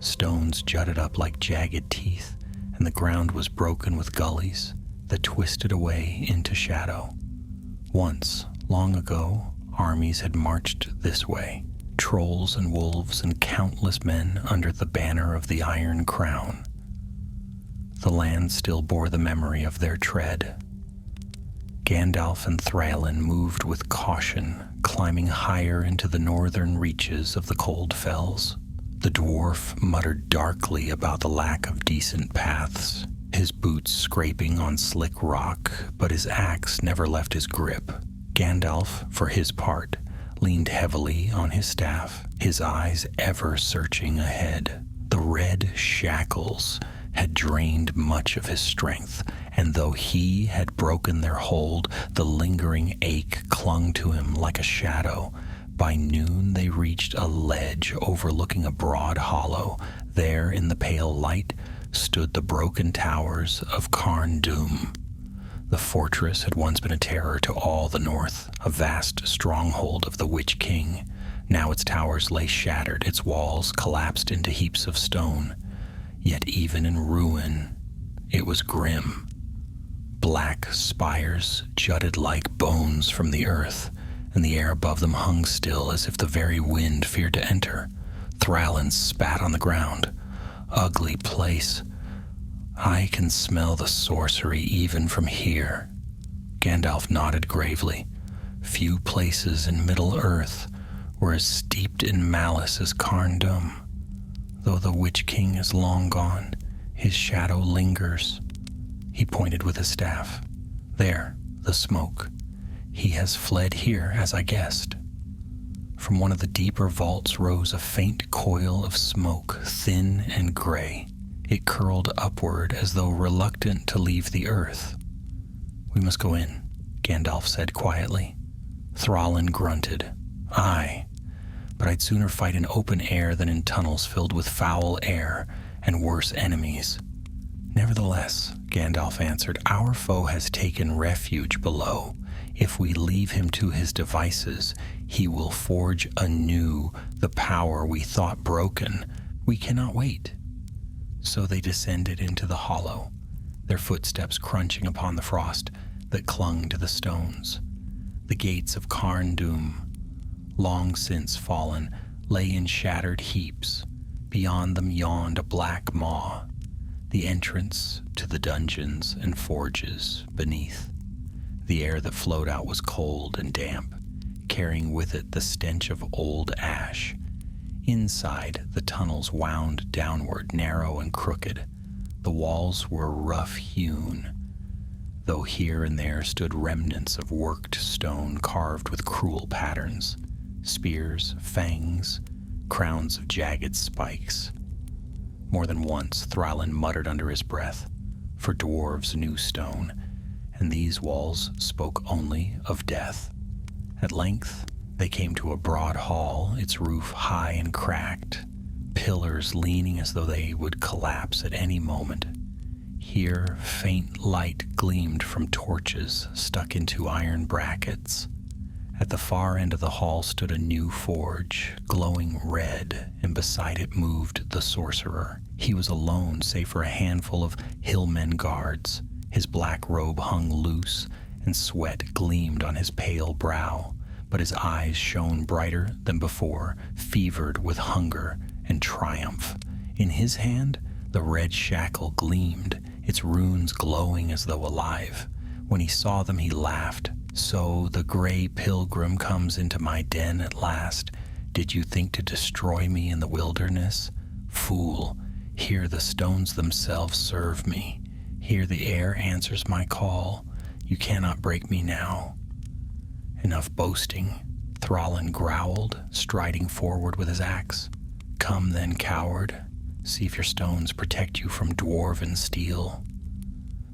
Stones jutted up like jagged teeth, and the ground was broken with gullies that twisted away into shadow. Once, long ago, armies had marched this way, trolls and wolves and countless men under the banner of the Iron Crown. The land still bore the memory of their tread. Gandalf and Thralin moved with caution, climbing higher into the northern reaches of the cold fells. The dwarf muttered darkly about the lack of decent paths, his boots scraping on slick rock, but his axe never left his grip. Gandalf, for his part, leaned heavily on his staff, his eyes ever searching ahead. The red shackles had drained much of his strength, and though he had broken their hold, the lingering ache clung to him like a shadow. By noon they reached a ledge overlooking a broad hollow. There, in the pale light, stood the broken towers of Carn Dûm. The fortress had once been a terror to all the north, a vast stronghold of the Witch King. Now its towers lay shattered, its walls collapsed into heaps of stone. Yet even in ruin, it was grim. Black spires jutted like bones from the earth, and the air above them hung still as if the very wind feared to enter. Thralin spat on the ground. Ugly place. I can smell the sorcery even from here. Gandalf nodded gravely. Few places in Middle-earth were as steeped in malice as Carn Dûm. Though the Witch King is long gone, his shadow lingers. He pointed with his staff. There, the smoke. He has fled here, as I guessed. From one of the deeper vaults rose a faint coil of smoke, thin and gray. It curled upward as though reluctant to leave the earth. We must go in, Gandalf said quietly. Thralin grunted. Aye, but I'd sooner fight in open air than in tunnels filled with foul air and worse enemies. Nevertheless, Gandalf answered, our foe has taken refuge below. If we leave him to his devices, he will forge anew the power we thought broken. We cannot wait. So they descended into the hollow, their footsteps crunching upon the frost that clung to the stones. The gates of Carn Dûm, long since fallen, lay in shattered heaps. Beyond them yawned a black maw, the entrance to the dungeons and forges beneath. The air that flowed out was cold and damp, carrying with it the stench of old ash. Inside, the tunnels wound downward, narrow and crooked. The walls were rough-hewn, though here and there stood remnants of worked stone carved with cruel patterns. Spears, fangs, crowns of jagged spikes. More than once, Thralin muttered under his breath, for dwarves knew stone, and these walls spoke only of death. At length, they came to a broad hall, its roof high and cracked, pillars leaning as though they would collapse at any moment. Here, faint light gleamed from torches stuck into iron brackets. At the far end of the hall stood a new forge, glowing red, and beside it moved the sorcerer. He was alone, save for a handful of hillmen guards. His black robe hung loose, and sweat gleamed on his pale brow, but his eyes shone brighter than before, fevered with hunger and triumph. In his hand, the red shackle gleamed, its runes glowing as though alive. When he saw them, he laughed. So the gray pilgrim comes into my den at last. Did you think to destroy me in the wilderness? Fool, here the stones themselves serve me. Here the air answers my call. You cannot break me now. Enough boasting, Thralin growled, striding forward with his axe. Come then, coward. See if your stones protect you from dwarven steel.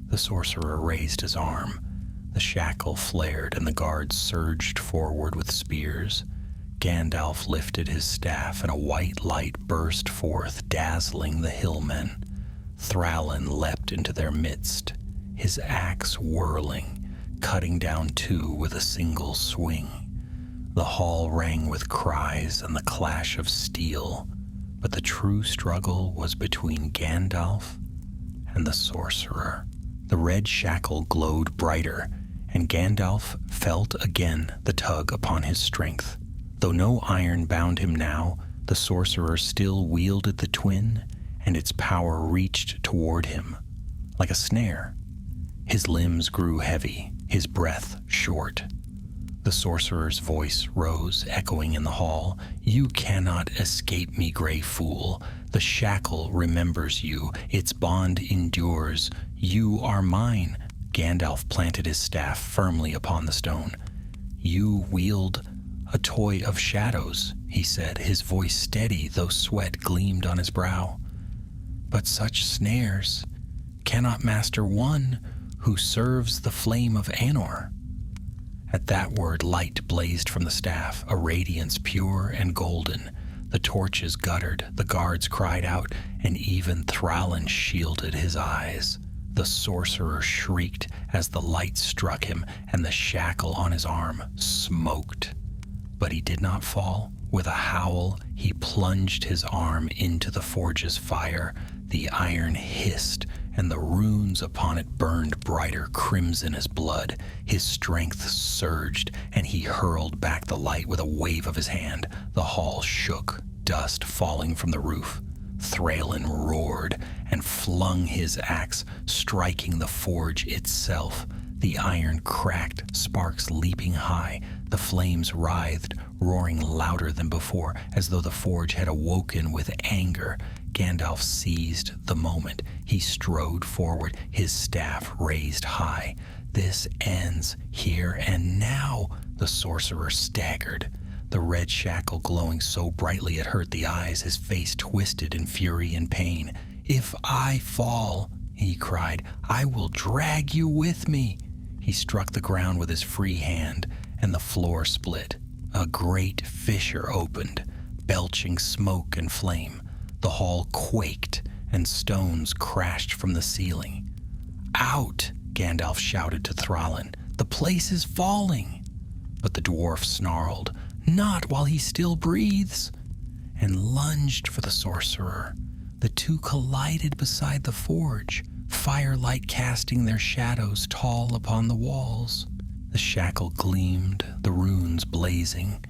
The sorcerer raised his arm. The shackle flared, and the guards surged forward with spears. Gandalf lifted his staff, and a white light burst forth, dazzling the hillmen. Thralin leapt into their midst, his axe whirling, cutting down two with a single swing. The hall rang with cries and the clash of steel, but the true struggle was between Gandalf and the sorcerer. The red shackle glowed brighter, and Gandalf felt again the tug upon his strength. Though no iron bound him now, the sorcerer still wielded the twin, and its power reached toward him like a snare. His limbs grew heavy, his breath short. The sorcerer's voice rose, echoing in the hall. "You cannot escape me, gray fool. The shackle remembers you. Its bond endures. You are mine." Gandalf planted his staff firmly upon the stone. "You wield a toy of shadows," he said, his voice steady, though sweat gleamed on his brow. "But such snares cannot master one who serves the flame of Anor." At that word, light blazed from the staff, a radiance pure and golden. The torches guttered, the guards cried out, and even Thrallin shielded his eyes. The sorcerer shrieked as the light struck him, and the shackle on his arm smoked. But he did not fall. With a howl, he plunged his arm into the forge's fire. The iron hissed, and the runes upon it burned brighter crimson as blood. His strength surged, and he hurled back the light with a wave of his hand. The hall shook, dust falling from the roof. Thrallin roared and flung his axe, striking the forge itself. The iron cracked, sparks leaping high. The flames writhed, roaring louder than before, as though the forge had awoken with anger. Gandalf seized the moment. He strode forward, his staff raised high. "This ends here and now." The sorcerer staggered, the red shackle glowing so brightly it hurt the eyes. His face twisted in fury and pain. "If I fall," he cried, "I will drag you with me." He struck the ground with his free hand, and the floor split. A great fissure opened, belching smoke and flame. The hall quaked, and stones crashed from the ceiling. "Out!" Gandalf shouted to Thrallin. "The place is falling!" But the dwarf snarled, "Not while he still breathes!" and lunged for the sorcerer. The two collided beside the forge, firelight casting their shadows tall upon the walls. The shackle gleamed, the runes blazing,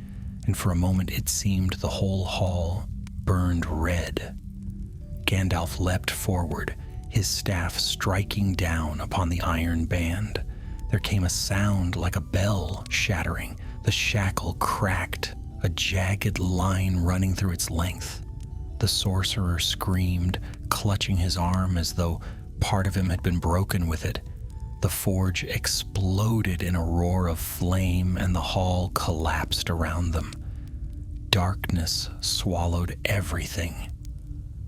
and for a moment it seemed the whole hall burned red. Gandalf leapt forward, his staff striking down upon the iron band. There came a sound like a bell shattering. The shackle cracked, a jagged line running through its length. The sorcerer screamed, clutching his arm as though part of him had been broken with it. The forge exploded in a roar of flame, and the hall collapsed around them. Darkness swallowed everything.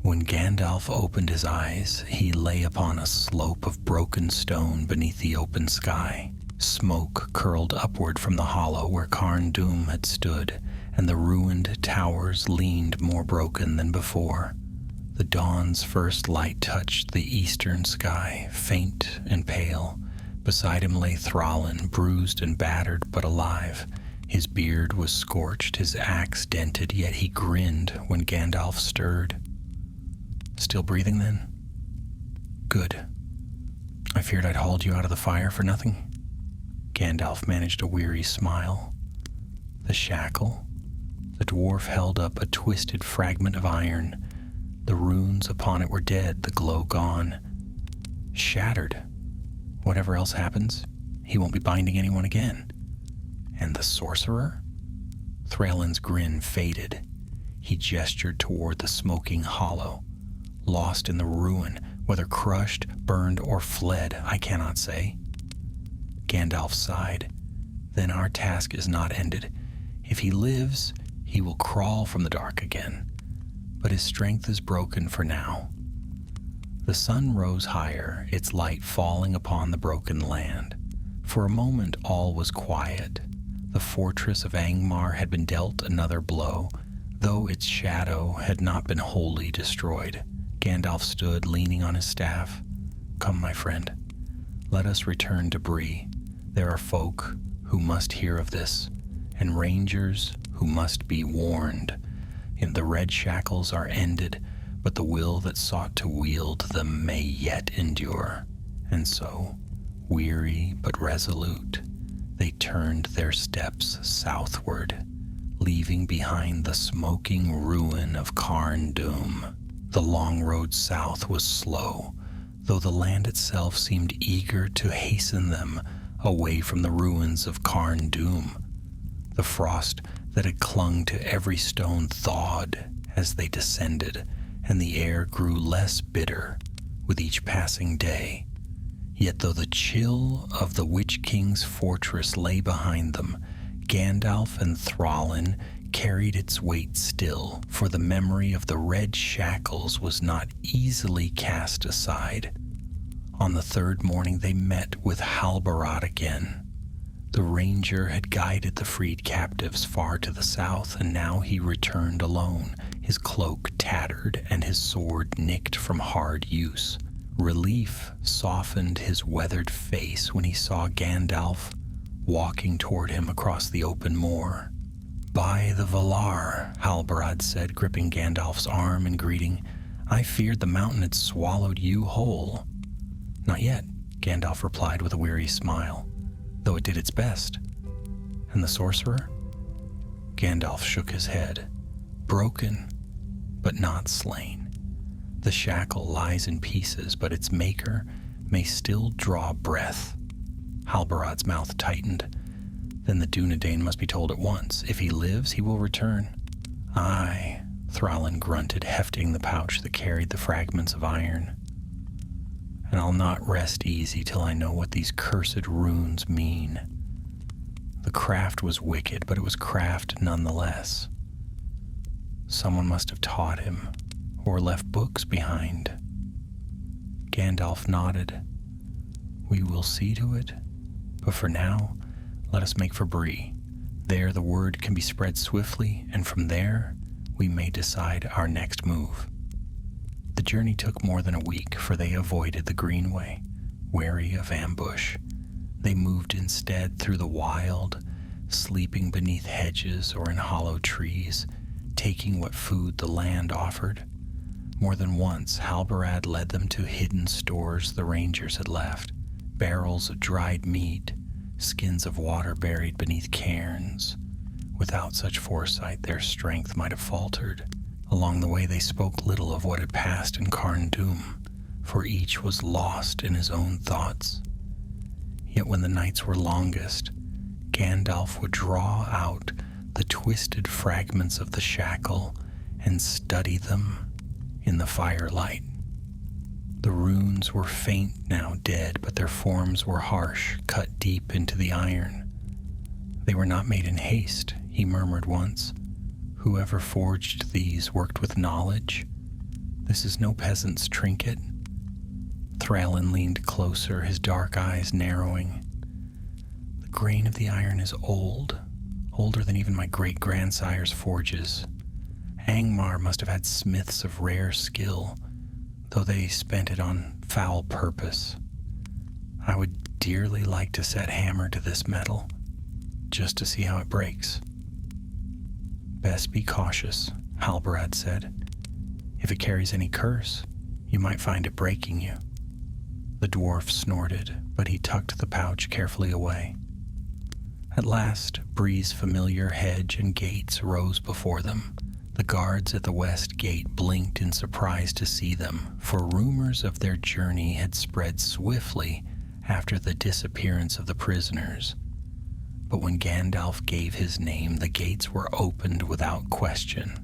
When Gandalf opened his eyes, he lay upon a slope of broken stone beneath the open sky. Smoke curled upward from the hollow where Carn Dûm had stood, and the ruined towers leaned more broken than before. The dawn's first light touched the eastern sky, faint and pale. Beside him lay Thrallin, bruised and battered, but alive. His beard was scorched, his axe dented, yet he grinned when Gandalf stirred. "Still breathing, then?" "Good. I feared I'd hauled you out of the fire for nothing." Gandalf managed a weary smile. "The shackle?" The dwarf held up a twisted fragment of iron. The runes upon it were dead, the glow gone. "Shattered. Whatever else happens, he won't be binding anyone again." "And the sorcerer?" Thrallin's grin faded. He gestured toward the smoking hollow. "Lost in the ruin, whether crushed, burned, or fled, I cannot say." Gandalf sighed. "Then our task is not ended. If he lives, he will crawl from the dark again. But his strength is broken for now." The sun rose higher, its light falling upon the broken land. For a moment all was quiet. The fortress of Angmar had been dealt another blow, though its shadow had not been wholly destroyed. Gandalf stood leaning on his staff. "Come, my friend, let us return to Bree. There are folk who must hear of this, and rangers who must be warned. And the red shackles are ended, but the will that sought to wield them may yet endure." And so, weary but resolute, they turned their steps southward, leaving behind the smoking ruin of Carn Dûm. The long road south was slow, though the land itself seemed eager to hasten them away from the ruins of Carn Dûm. The frost that had clung to every stone thawed as they descended, and the air grew less bitter with each passing day. Yet though the chill of the Witch King's fortress lay behind them, Gandalf and Thrallin carried its weight still, for the memory of the red shackles was not easily cast aside. On the third morning they met with Halbarad again. The ranger had guided the freed captives far to the south, and now he returned alone, his cloak tattered and his sword nicked from hard use. Relief softened his weathered face when he saw Gandalf walking toward him across the open moor. "By the Valar," Halbarad said, gripping Gandalf's arm in greeting. "I feared the mountain had swallowed you whole." "Not yet," Gandalf replied with a weary smile, "though it did its best." "And the sorcerer?" Gandalf shook his head. "Broken, but not slain. The shackle lies in pieces, but its maker may still draw breath." Halbarad's mouth tightened. "Then the Dunedain must be told at once. If he lives, he will return." "Aye," Thrallin grunted, hefting the pouch that carried the fragments of iron. "And I'll not rest easy till I know what these cursed runes mean." The craft was wicked, but it was craft nonetheless. Someone must have taught him, or left books behind. Gandalf nodded. "We will see to it, but for now, let us make for Bree. There the word can be spread swiftly, and from there we may decide our next move." The journey took more than a week, for they avoided the Greenway, wary of ambush. They moved instead through the wild, sleeping beneath hedges or in hollow trees, taking what food the land offered. More than once, Halbarad led them to hidden stores the rangers had left, barrels of dried meat, skins of water buried beneath cairns. Without such foresight, their strength might have faltered. Along the way, they spoke little of what had passed in Carn Dûm, for each was lost in his own thoughts. Yet when the nights were longest, Gandalf would draw out the twisted fragments of the shackle and study them in the firelight. The runes were faint now, dead, but their forms were harsh, cut deep into the iron. "They were not made in haste," he murmured once. "Whoever forged these worked with knowledge. This is no peasant's trinket." Thrallin leaned closer, his dark eyes narrowing. "The grain of the iron is old, older than even my great-grandsire's forges. Angmar must have had smiths of rare skill, though they spent it on foul purpose. I would dearly like to set hammer to this metal, just to see how it breaks." "Best be cautious," Halbarad said. "If it carries any curse, you might find it breaking you." The dwarf snorted, but he tucked the pouch carefully away. At last, Bree's familiar hedge and gates rose before them. The guards at the west gate blinked in surprise to see them, for rumors of their journey had spread swiftly after the disappearance of the prisoners. But when Gandalf gave his name, the gates were opened without question.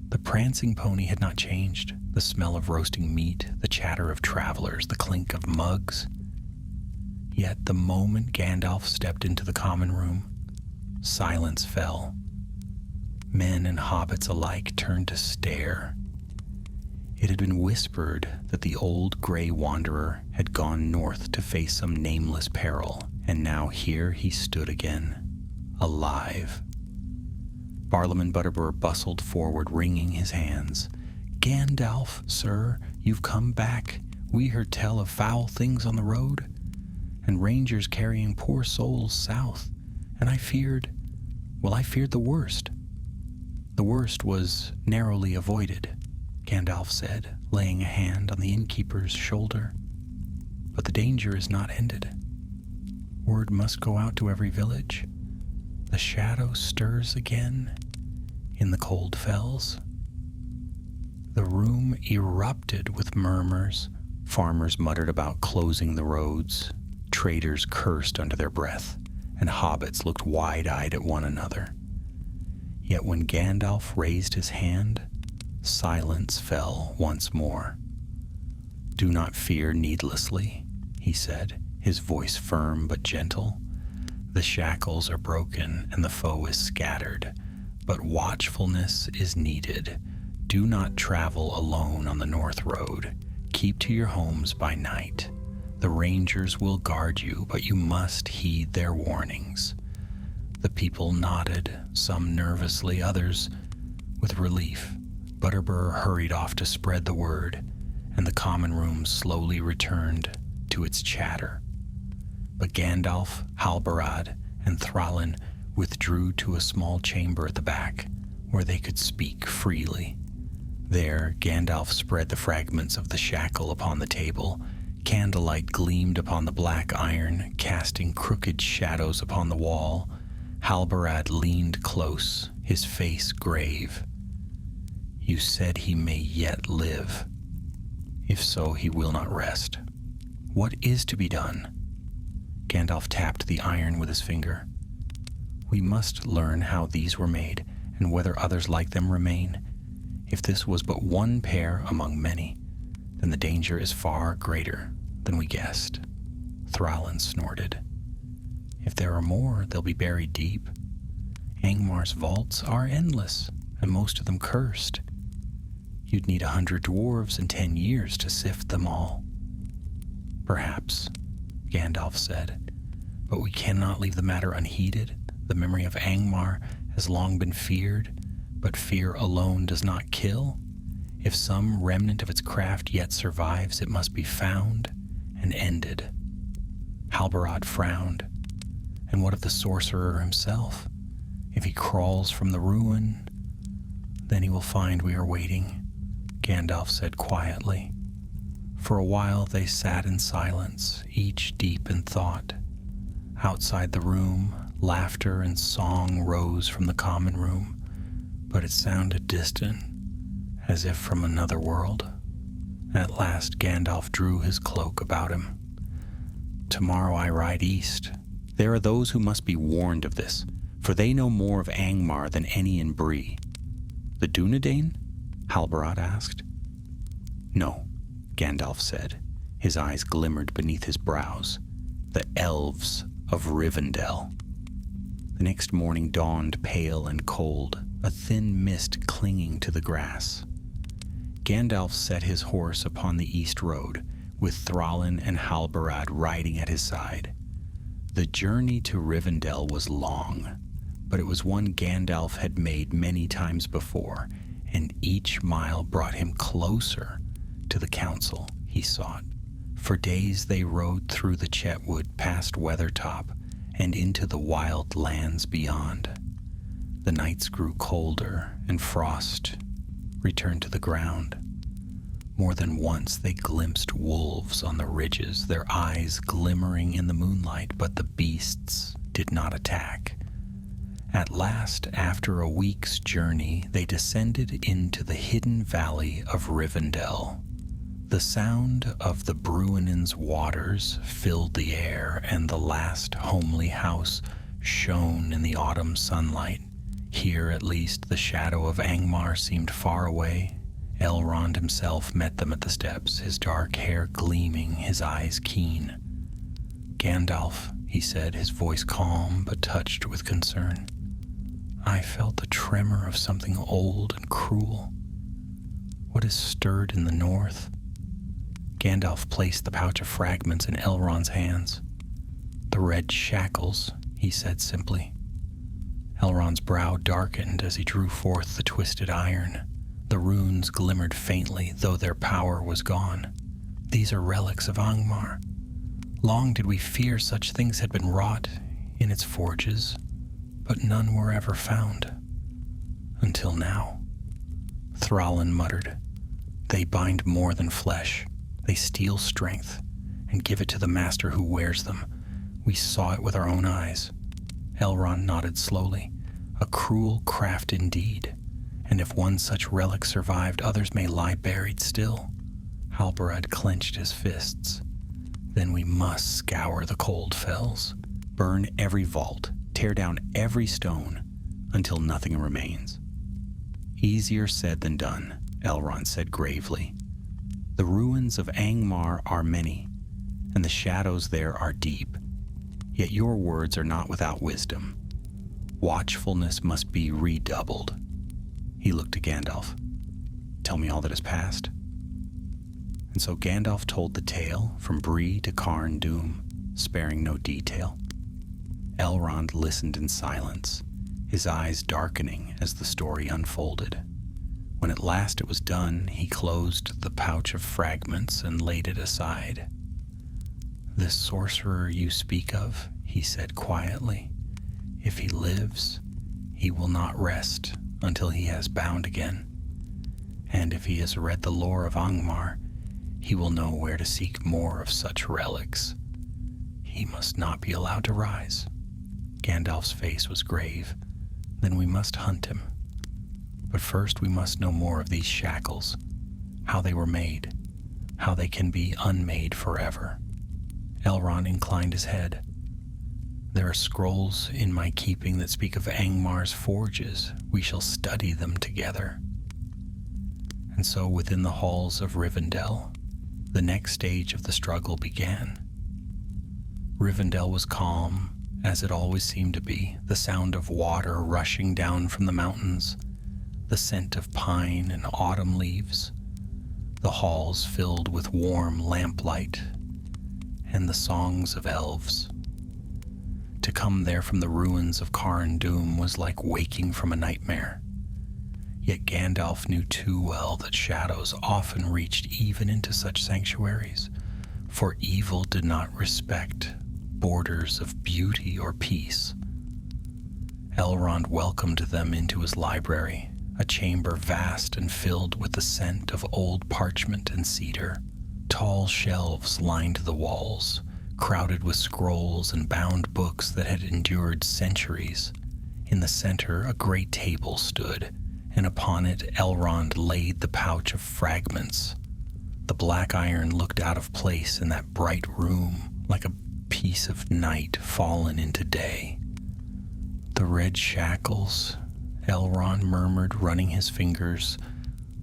The prancing pony had not changed. The smell of roasting meat, the chatter of travelers, the clink of mugs. Yet the moment Gandalf stepped into the common room, silence fell. Men and hobbits alike turned to stare. It had been whispered that the old gray wanderer had gone north to face some nameless peril, and now here he stood again, alive. Barlaam Butterbur bustled forward, wringing his hands. "Gandalf, sir, you've come back. We heard tell of foul things on the road, and rangers carrying poor souls south, and I feared the worst." "The worst was narrowly avoided," Gandalf said, laying a hand on the innkeeper's shoulder. "But the danger is not ended. Word must go out to every village. The the shadow stirs again in the cold fells. The room erupted with murmurs. Farmers muttered about closing the roads. Traders cursed under their breath, and hobbits looked wide-eyed at one another. Yet when Gandalf raised his hand, silence fell once more. "Do not fear needlessly," he said, his voice firm but gentle. "The shackles are broken and the foe is scattered, but watchfulness is needed. Do not travel alone on the North Road. Keep to your homes by night. The rangers will guard you, but you must heed their warnings." The people nodded, some nervously, others with relief. Butterbur hurried off to spread the word, and the common room slowly returned to its chatter. But Gandalf, Halbarad, and Thrallin withdrew to a small chamber at the back, where they could speak freely. There, Gandalf spread the fragments of the shackle upon the table. Candlelight gleamed upon the black iron, casting crooked shadows upon the wall. Halbarad leaned close, his face grave. "You said he may yet live. If so, he will not rest. What is to be done?" Gandalf tapped the iron with his finger. "We must learn how these were made, and whether others like them remain. If this was but one pair among many, then the danger is far greater than we guessed." Thrallin snorted. "If there are more, they'll be buried deep. Angmar's vaults are endless, and most of them cursed. You'd need 100 dwarves and 10 years to sift them all." "Perhaps," Gandalf said, "but we cannot leave the matter unheeded. The memory of Angmar has long been feared, but fear alone does not kill. If some remnant of its craft yet survives, it must be found and ended." Halbarad frowned. "And what of the sorcerer himself? If he crawls from the ruin, then he will find we are waiting," Gandalf said quietly. For a while they sat in silence, each deep in thought. Outside the room, laughter and song rose from the common room, but it sounded distant, as if from another world. At last Gandalf drew his cloak about him. "Tomorrow I ride east. There are those who must be warned of this, for they know more of Angmar than any in Bree." "The Dunedain?" Halbarad asked. "No," Gandalf said. His eyes glimmered beneath his brows. "The elves of Rivendell." The next morning dawned pale and cold, a thin mist clinging to the grass. Gandalf set his horse upon the east road, with Thrallin and Halbarad riding at his side. The journey to Rivendell was long, but it was one Gandalf had made many times before, and each mile brought him closer to the council he sought. For days they rode through the Chetwood past Weathertop and into the wild lands beyond. The nights grew colder, and frost returned to the ground. More than once they glimpsed wolves on the ridges, their eyes glimmering in the moonlight, but the beasts did not attack. At last, after a week's journey, they descended into the hidden valley of Rivendell. The sound of the Bruinen's waters filled the air, and the last homely house shone in the autumn sunlight. Here, at least, the shadow of Angmar seemed far away. Elrond himself met them at the steps, his dark hair gleaming, his eyes keen. "Gandalf," he said, his voice calm but touched with concern. "I felt the tremor of something old and cruel. What is stirred in the north?" Gandalf placed the pouch of fragments in Elrond's hands. "The red shackles," he said simply. Elrond's brow darkened as he drew forth the twisted iron. The runes glimmered faintly, though their power was gone. "These are relics of Angmar. Long did we fear such things had been wrought in its forges, but none were ever found. Until now." Thrallin muttered. "They bind more than flesh. They steal strength and give it to the master who wears them. We saw it with our own eyes. Elrond nodded slowly. A cruel craft indeed, and if one such relic survived, others may lie buried still. Halbarad clenched his fists. Then we must scour the cold fells, burn every vault, tear down every stone, until nothing remains. Easier said than done, Elrond said gravely. The ruins of Angmar are many, and the shadows there are deep. Yet your words are not without wisdom. Watchfulness must be redoubled. He looked to Gandalf. Tell me all that has passed. And so Gandalf told the tale from Bree to Carn Dûm, sparing no detail. Elrond listened in silence, his eyes darkening as the story unfolded. When at last it was done, he closed the pouch of fragments and laid it aside. "This sorcerer you speak of," he said quietly, "if he lives, he will not rest until he has bound again. And if he has read the lore of Angmar, he will know where to seek more of such relics. He must not be allowed to rise." Gandalf's face was grave. "Then we must hunt him. But first we must know more of these shackles, how they were made, how they can be unmade forever." Elrond inclined his head. "There are scrolls in my keeping that speak of Angmar's forges. We shall study them together." And so within the halls of Rivendell, the next stage of the struggle began. Rivendell was calm, as it always seemed to be, the sound of water rushing down from the mountains, the scent of pine and autumn leaves, the halls filled with warm lamplight, and the songs of elves. To come there from the ruins of Carn Dûm was like waking from a nightmare. Yet Gandalf knew too well that shadows often reached even into such sanctuaries, for evil did not respect borders of beauty or peace. Elrond welcomed them into his library, a chamber vast and filled with the scent of old parchment and cedar. Tall shelves lined the walls, crowded with scrolls and bound books that had endured centuries. In the center, a great table stood, and upon it Elrond laid the pouch of fragments. The black iron looked out of place in that bright room, like a piece of night fallen into day. "The red shackles," Elrond murmured, running his fingers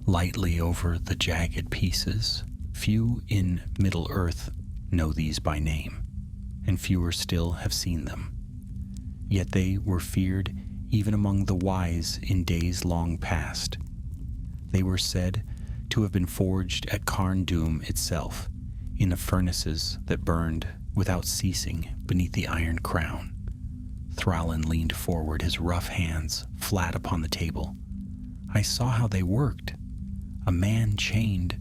lightly over the jagged pieces. "Few in Middle-earth know these by name, and fewer still have seen them. Yet they were feared even among the wise in days long past. They were said to have been forged at Carn Dûm itself, in the furnaces that burned without ceasing beneath the Iron Crown." Thrallin leaned forward, his rough hands flat upon the table. "I saw how they worked. A man chained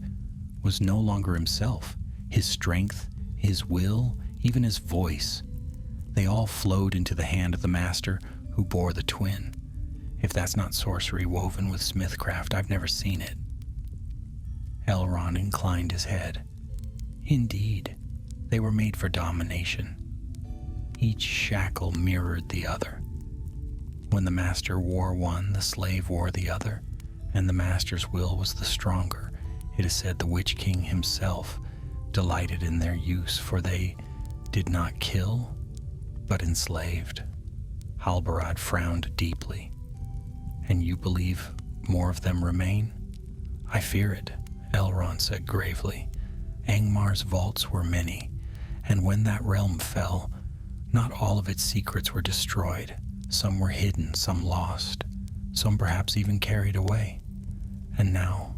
was no longer himself. His strength, his will, even his voice, they all flowed into the hand of the master who bore the twin. If that's not sorcery woven with smithcraft, I've never seen it." Elrond inclined his head. "Indeed, they were made for domination. Each shackle mirrored the other. When the master wore one, the slave wore the other, and the master's will was the stronger. It is said the Witch King himself delighted in their use, for they did not kill, but enslaved." Halbarad frowned deeply. "And you believe more of them remain?" "I fear it," Elrond said gravely. "Angmar's vaults were many, and when that realm fell, not all of its secrets were destroyed. Some were hidden, some lost, some perhaps even carried away. And now,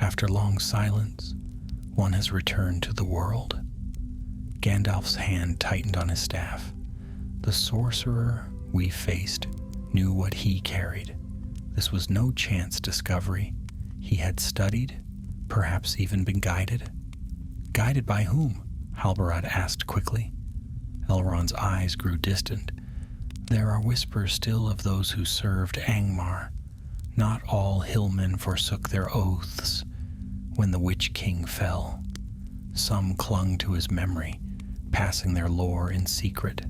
after long silence, one has returned to the world." Gandalf's hand tightened on his staff. "The sorcerer we faced knew what he carried. This was no chance discovery. He had studied, perhaps even been guided." "Guided by whom?" Halbarad asked quickly. Elrond's eyes grew distant. "There are whispers still of those who served Angmar. Not all hillmen forsook their oaths when the Witch King fell. Some clung to his memory, passing their lore in secret.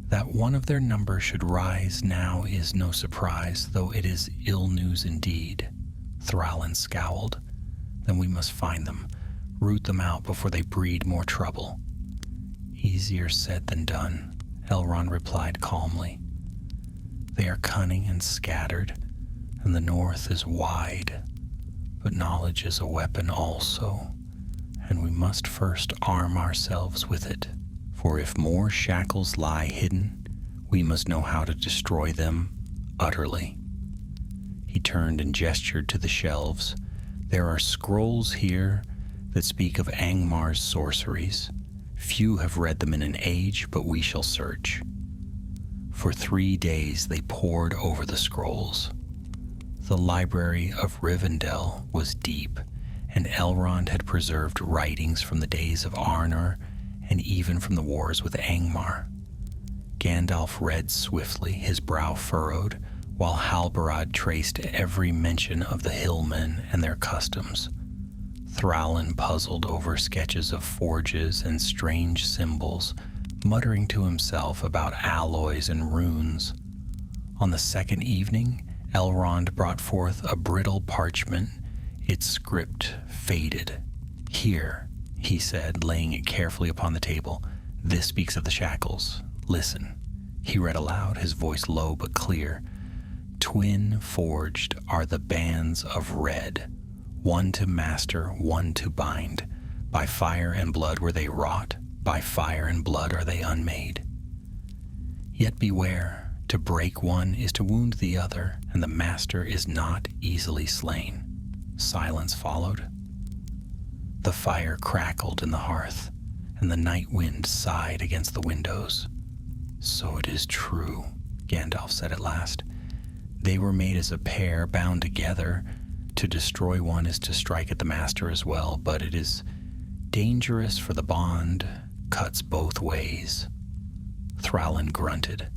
That one of their number should rise now is no surprise, though it is ill news indeed. Thrallin scowled. Then we must find them, root them out before they breed more trouble. Easier said than done, Elrond replied calmly. They are cunning and scattered, and the north is wide. But knowledge is a weapon also, and we must first arm ourselves with it. For if more shackles lie hidden, we must know how to destroy them utterly. He turned and gestured to the shelves. There are scrolls here that speak of Angmar's sorceries. Few have read them in an age, but we shall search. For 3 days they pored over the scrolls. The library of Rivendell was deep, and Elrond had preserved writings from the days of Arnor and even from the wars with Angmar. Gandalf read swiftly, his brow furrowed, while Halbarad traced every mention of the hillmen and their customs. Thrallin puzzled over sketches of forges and strange symbols, muttering to himself about alloys and runes. On the second evening, Elrond brought forth a brittle parchment, its script faded. Here, he said, laying it carefully upon the table, this speaks of the shackles. Listen. He read aloud, his voice low but clear. Twin forged are the bands of red, one to master, one to bind. By fire and blood were they wrought, by fire and blood are they unmade. Yet beware, to break one is to wound the other, and the master is not easily slain. Silence followed. The fire crackled in the hearth, and the night wind sighed against the windows. So it is true, Gandalf said at last. They were made as a pair, bound together. To destroy one is to strike at the master as well, but it is dangerous, for the bond cuts both ways. Thrallin grunted.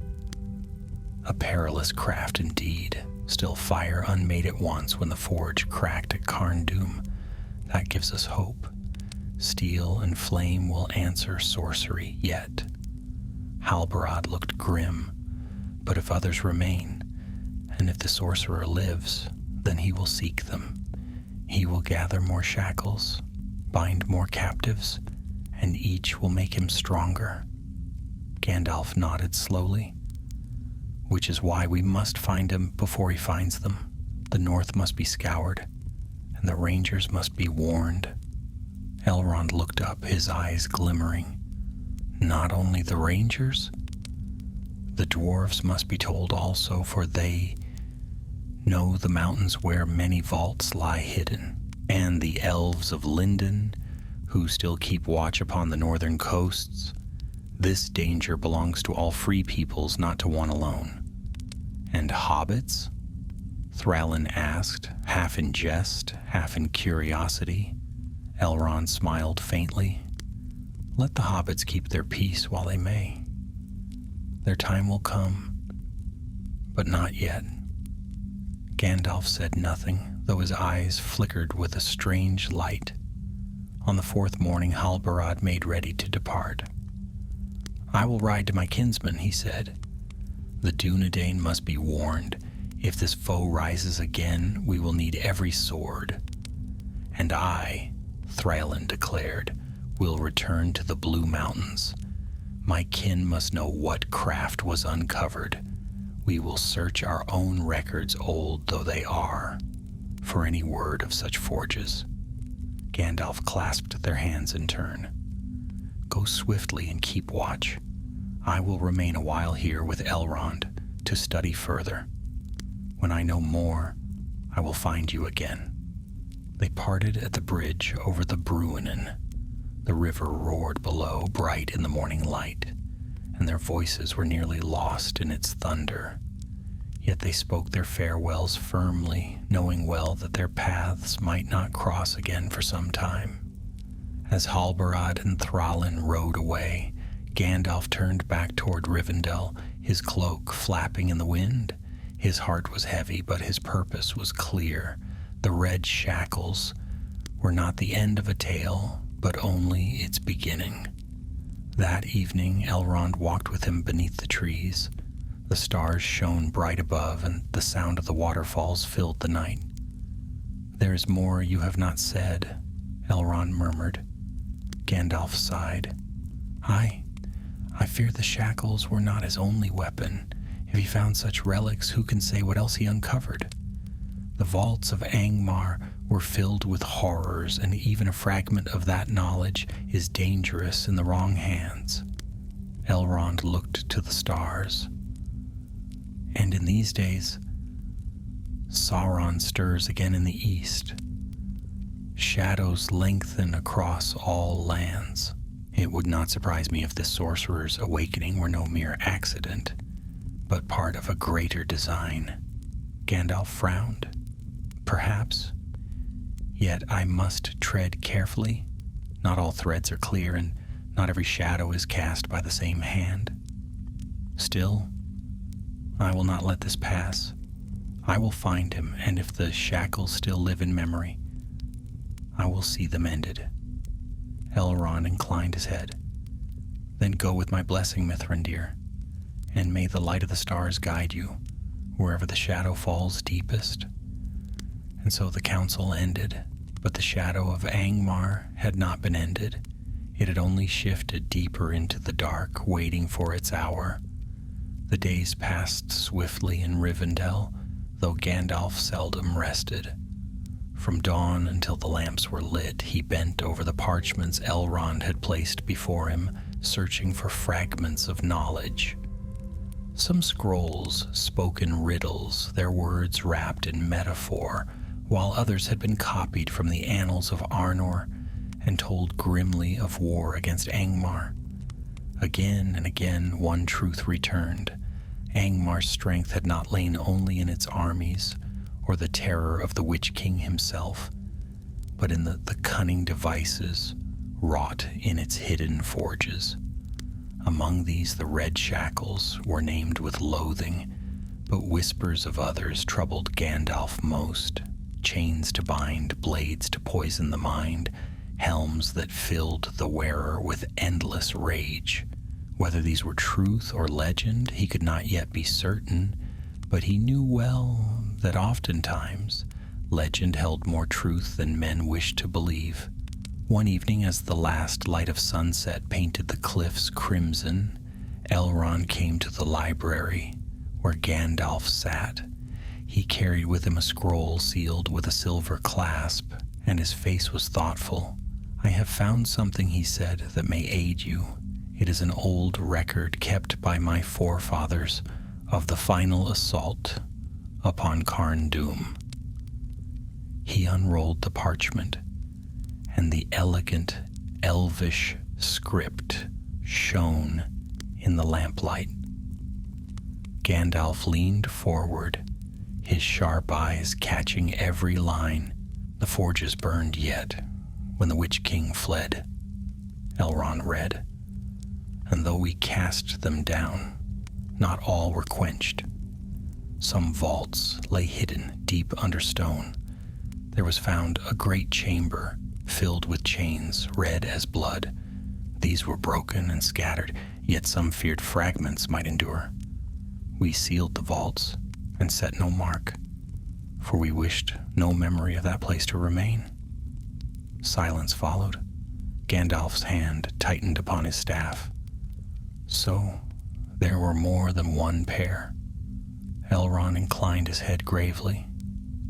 A perilous craft indeed. Still fire unmade at once when the forge cracked at Carn-Dûm. That gives us hope. Steel and flame will answer sorcery yet. Halbarad looked grim, but if others remain, and if the sorcerer lives, then he will seek them. He will gather more shackles, bind more captives, and each will make him stronger. Gandalf nodded slowly. Which is why we must find him before he finds them. The north must be scoured, and the rangers must be warned. Elrond looked up, his eyes glimmering. Not only the rangers, the dwarves must be told also, for they know the mountains where many vaults lie hidden, and the elves of Lindon, who still keep watch upon the northern coasts. This danger belongs to all free peoples, not to one alone. And hobbits? Thrallin asked, half in jest, half in curiosity. Elrond smiled faintly. Let the hobbits keep their peace while they may. Their time will come, but not yet. Gandalf said nothing, though his eyes flickered with a strange light. On the fourth morning, Halbarad made ready to depart. I will ride to my kinsman, he said. The Dúnedain must be warned. If this foe rises again, we will need every sword. And I, Thrallin declared, will return to the Blue Mountains. My kin must know what craft was uncovered. We will search our own records, old though they are, for any word of such forges. Gandalf clasped their hands in turn. Go swiftly and keep watch. I will remain a while here with Elrond to study further. When I know more, I will find you again. They parted at the bridge over the Bruinen. The river roared below, bright in the morning light, and their voices were nearly lost in its thunder. Yet they spoke their farewells firmly, knowing well that their paths might not cross again for some time. As Halbarad and Thrallin rode away, Gandalf turned back toward Rivendell, his cloak flapping in the wind. His heart was heavy, but his purpose was clear. The red shackles were not the end of a tale, but only its beginning. That evening, Elrond walked with him beneath the trees. The stars shone bright above, and the sound of the waterfalls filled the night. "There is more you have not said," Elrond murmured. Gandalf sighed. I fear the shackles were not his only weapon. If he found such relics, who can say what else he uncovered? The vaults of Angmar were filled with horrors, and even a fragment of that knowledge is dangerous in the wrong hands. Elrond looked to the stars. And in these days, Sauron stirs again in the east. Shadows lengthen across all lands. It would not surprise me if this sorcerer's awakening were no mere accident, but part of a greater design. Gandalf frowned. Perhaps. Yet I must tread carefully. Not all threads are clear, and not every shadow is cast by the same hand. Still, I will not let this pass. I will find him, and if the shackles still live in memory, I will see them ended. Elrond inclined his head. Then go with my blessing, Mithrandir, and may the light of the stars guide you, wherever the shadow falls deepest. And so the council ended, but the shadow of Angmar had not been ended. It had only shifted deeper into the dark, waiting for its hour. The days passed swiftly in Rivendell, though Gandalf seldom rested. From dawn until the lamps were lit, he bent over the parchments Elrond had placed before him, searching for fragments of knowledge. Some scrolls spoke in riddles, their words wrapped in metaphor, while others had been copied from the annals of Arnor and told grimly of war against Angmar. Again and again one truth returned. Angmar's strength had not lain only in its armies, or the terror of the Witch King himself, but in the cunning devices wrought in its hidden forges. Among these the red shackles were named with loathing, but whispers of others troubled Gandalf most. Chains to bind, blades to poison the mind, helms that filled the wearer with endless rage. Whether these were truth or legend, he could not yet be certain, but he knew well that oftentimes legend held more truth than men wished to believe. One evening, as the last light of sunset painted the cliffs crimson, Elrond came to the library where Gandalf sat. He carried with him a scroll sealed with a silver clasp, and his face was thoughtful. "I have found something," he said, "that may aid you. It is an old record kept by my forefathers of the final assault upon Carn Dûm." He unrolled the parchment, and the elegant, elvish script shone in the lamplight. Gandalf leaned forward, his sharp eyes catching every line. The forges burned yet when the Witch King fled. Elrond read, "And though we cast them down, not all were quenched. Some vaults lay hidden deep under stone. There was found a great chamber filled with chains red as blood. These were broken and scattered, yet some feared fragments might endure. We sealed the vaults and set no mark, for we wished no memory of that place to remain." Silence followed. Gandalf's hand tightened upon his staff. So there were more than one pair. Elrond inclined his head gravely.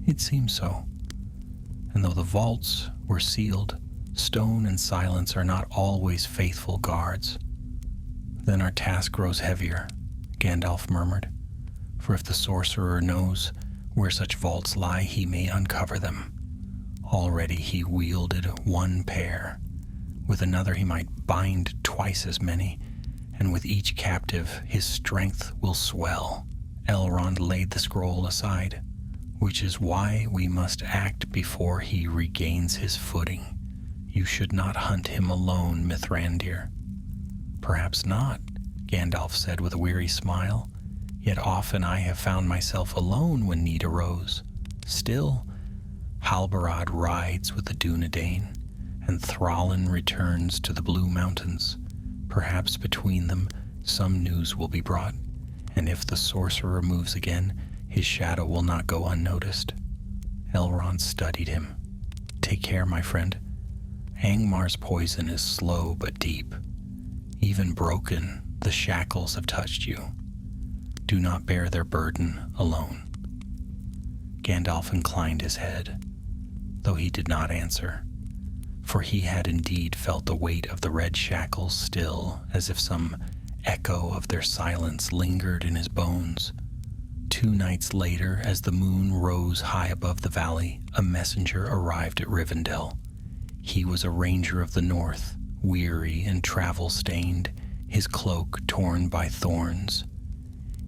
"It seems so. And though the vaults were sealed, stone and silence are not always faithful guards." "Then our task grows heavier," Gandalf murmured. "For if the sorcerer knows where such vaults lie, he may uncover them. Already he wielded one pair. With another he might bind twice as many, and with each captive his strength will swell." Elrond laid the scroll aside. "Which is why we must act before he regains his footing. You should not hunt him alone, Mithrandir." "Perhaps not," Gandalf said with a weary smile. "Yet often I have found myself alone when need arose. Still, Halbarad rides with the Dunedain, and Thrallin returns to the Blue Mountains. Perhaps between them some news will be brought, and if the sorcerer moves again, his shadow will not go unnoticed. Elrond studied him. Take care, my friend. Angmar's poison is slow but deep. Even broken, the shackles have touched you. Do not bear their burden alone. Gandalf inclined his head, though he did not answer, for he had indeed felt the weight of the red shackles still, as if some echo of their silence lingered in his bones. 2 nights later, as the moon rose high above the valley, a messenger arrived at Rivendell. He was a ranger of the north, weary and travel-stained, his cloak torn by thorns.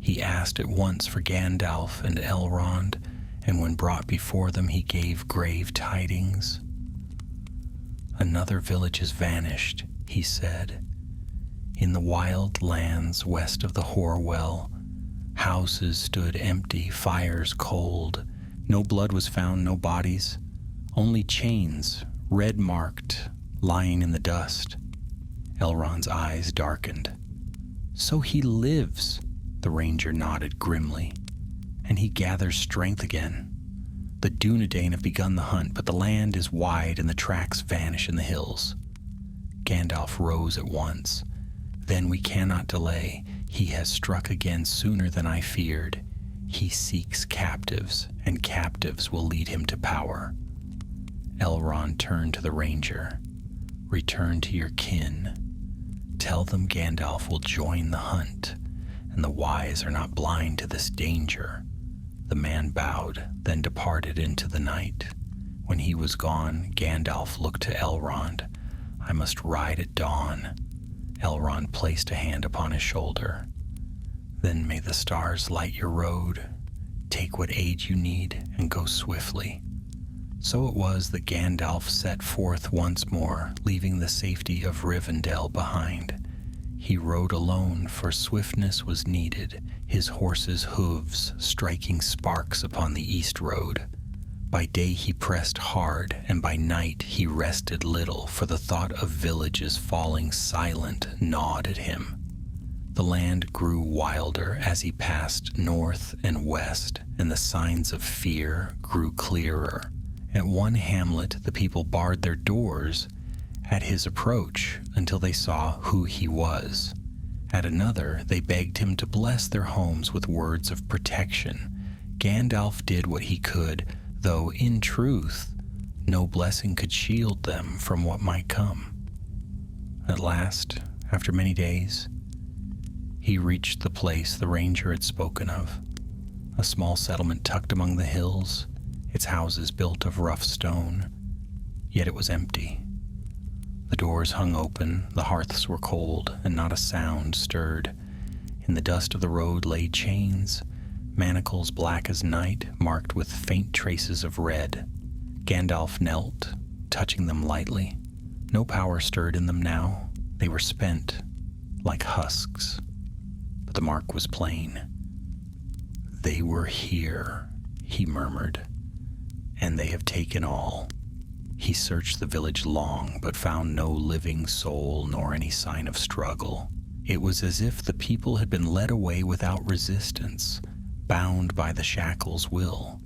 He asked at once for Gandalf and Elrond, and when brought before them he gave grave tidings. Another village has vanished, he said. In the wild lands west of the Horwell, houses stood empty, fires cold. No blood was found, no bodies, only chains, red-marked, lying in the dust. Elrond's eyes darkened. So he lives, the ranger nodded grimly, and he gathers strength again. The Dunedain have begun the hunt, but the land is wide and the tracks vanish in the hills. Gandalf rose at once. Then we cannot delay. He has struck again sooner than I feared. He seeks captives, and captives will lead him to power. Elrond turned to the ranger. Return to your kin. Tell them Gandalf will join the hunt, and the wise are not blind to this danger. The man bowed, then departed into the night. When he was gone, Gandalf looked to Elrond. I must ride at dawn. Elrond placed a hand upon his shoulder. Then may the stars light your road. Take what aid you need and go swiftly. So it was that Gandalf set forth once more, leaving the safety of Rivendell behind. He rode alone, for swiftness was needed, his horse's hooves striking sparks upon the east road. By day he pressed hard, and by night he rested little, for the thought of villages falling silent gnawed at him. The land grew wilder as he passed north and west, and the signs of fear grew clearer. At one hamlet the people barred their doors at his approach until they saw who he was. At another, they begged him to bless their homes with words of protection. Gandalf did what he could, though in truth, no blessing could shield them from what might come. At last, after many days, he reached the place the ranger had spoken of, a small settlement tucked among the hills, its houses built of rough stone, yet it was empty. The doors hung open, the hearths were cold, and not a sound stirred. In the dust of the road lay chains, manacles black as night, marked with faint traces of red. Gandalf knelt, touching them lightly. No power stirred in them now. They were spent, like husks. But the mark was plain. They were here, he murmured, and they have taken all. He searched the village long, but found no living soul nor any sign of struggle. It was as if the people had been led away without resistance, bound by the shackles' will.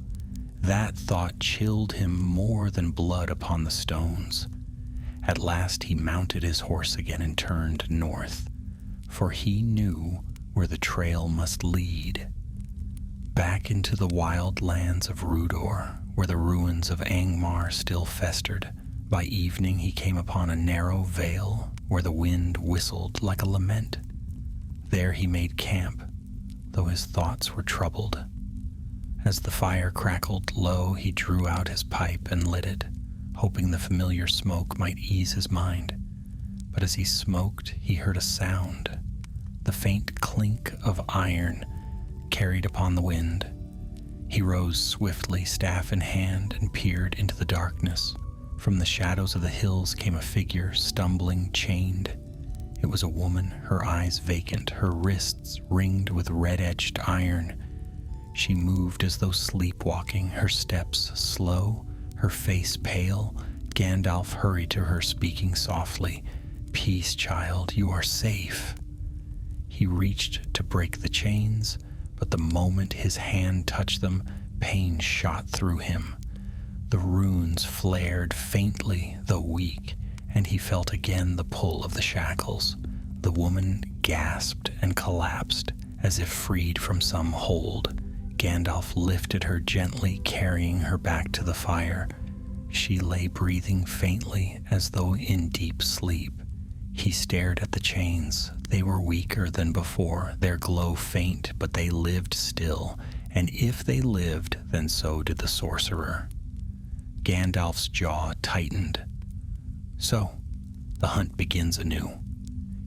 That thought chilled him more than blood upon the stones. At last he mounted his horse again and turned north, for he knew where the trail must lead. Back into the wild lands of Rudor, where the ruins of Angmar still festered. By evening he came upon a narrow vale where the wind whistled like a lament. There he made camp, though his thoughts were troubled. As the fire crackled low, he drew out his pipe and lit it, hoping the familiar smoke might ease his mind. But as he smoked, he heard a sound, the faint clink of iron carried upon the wind. He rose swiftly, staff in hand, and peered into the darkness. From the shadows of the hills came a figure, stumbling, chained. It was a woman, her eyes vacant, her wrists ringed with red-edged iron. She moved as though sleepwalking, her steps slow, her face pale. Gandalf hurried to her, speaking softly. Peace, child, you are safe." He reached to break the chains, but the moment his hand touched them, pain shot through him. The runes flared faintly, though weak, and he felt again the pull of the shackles. The woman gasped and collapsed, as if freed from some hold. Gandalf lifted her gently, carrying her back to the fire. She lay breathing faintly, as though in deep sleep. He stared at the chains. They were weaker than before, their glow faint, but they lived still, and if they lived, then so did the sorcerer. Gandalf's jaw tightened. So, the hunt begins anew.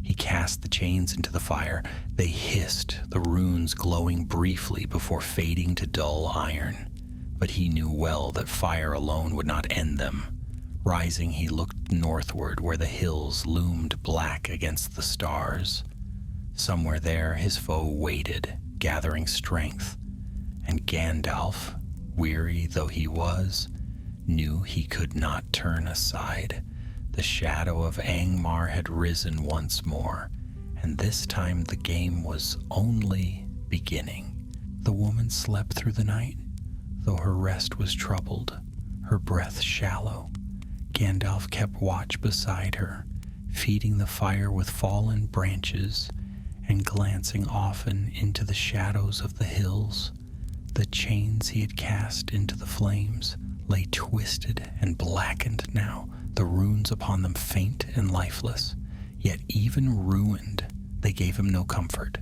He cast the chains into the fire. They hissed, the runes glowing briefly before fading to dull iron. But he knew well that fire alone would not end them. Rising, he looked northward where the hills loomed black against the stars. Somewhere there his foe waited, gathering strength. And Gandalf, weary though he was, knew he could not turn aside. The shadow of Angmar had risen once more, and this time the game was only beginning. The woman slept through the night, though her rest was troubled, her breath shallow. Gandalf kept watch beside her, feeding the fire with fallen branches and glancing often into the shadows of the hills. The chains he had cast into the flames lay twisted and blackened now, the runes upon them faint and lifeless. Yet even ruined, they gave him no comfort.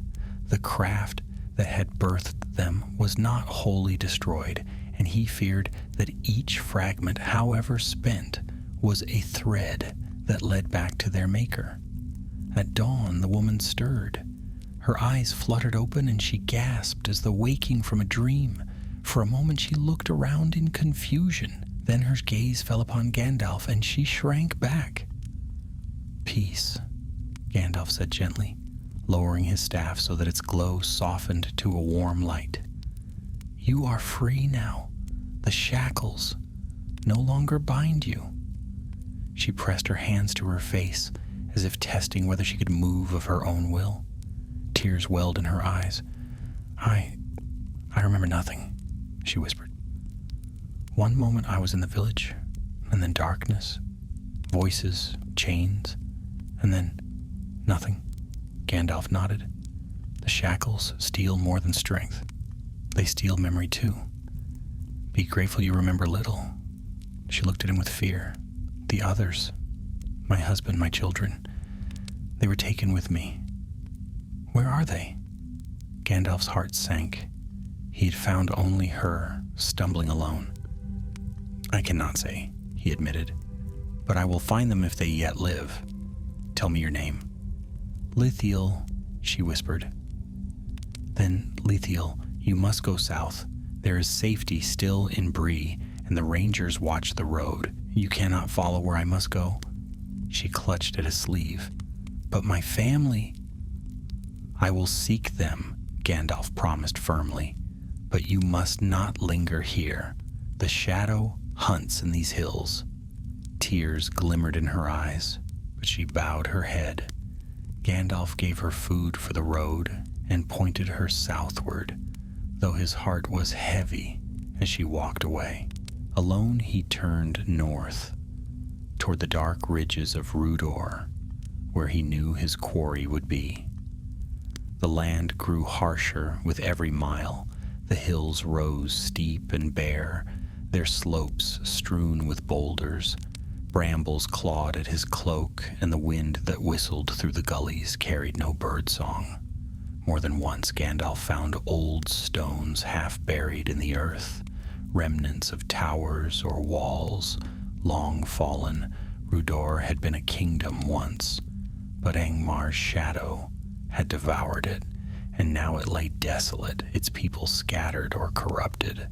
The craft that had birthed them was not wholly destroyed, and he feared that each fragment, however spent, was a thread that led back to their maker. At dawn, the woman stirred. Her eyes fluttered open, and she gasped as though waking from a dream. For a moment she looked around in confusion. Then her gaze fell upon Gandalf, and she shrank back. "Peace," Gandalf said gently, lowering his staff so that its glow softened to a warm light. "You are free now. The shackles no longer bind you." She pressed her hands to her face, as if testing whether she could move of her own will. Tears welled in her eyes. I remember nothing," she whispered. "One moment I was in the village, and then darkness, voices, chains, and then nothing." Gandalf nodded. "The shackles steal more than strength. They steal memory too. Be grateful you remember little." She looked at him with fear. "The others, my husband, my children, they were taken with me. Where are they?" Gandalf's heart sank. He had found only her, stumbling alone. "I cannot say," he admitted, "but I will find them if they yet live. Tell me your name." "Lithiel," she whispered. "Then, Lithiel, you must go south. There is safety still in Bree, and the rangers watch the road. You cannot follow where I must go." She clutched at his sleeve. "But my family—" "I will seek them," Gandalf promised firmly. "But you must not linger here. The shadow hunts in these hills." Tears glimmered in her eyes, but she bowed her head. Gandalf gave her food for the road and pointed her southward, though his heart was heavy as she walked away. Alone he turned north, toward the dark ridges of Rudor, where he knew his quarry would be. The land grew harsher with every mile. The hills rose steep and bare, their slopes strewn with boulders. Brambles clawed at his cloak, and the wind that whistled through the gullies carried no birdsong. More than once Gandalf found old stones half buried in the earth, remnants of towers or walls, long fallen. Rudor had been a kingdom once, but Angmar's shadow had devoured it, and now it lay desolate, its people scattered or corrupted.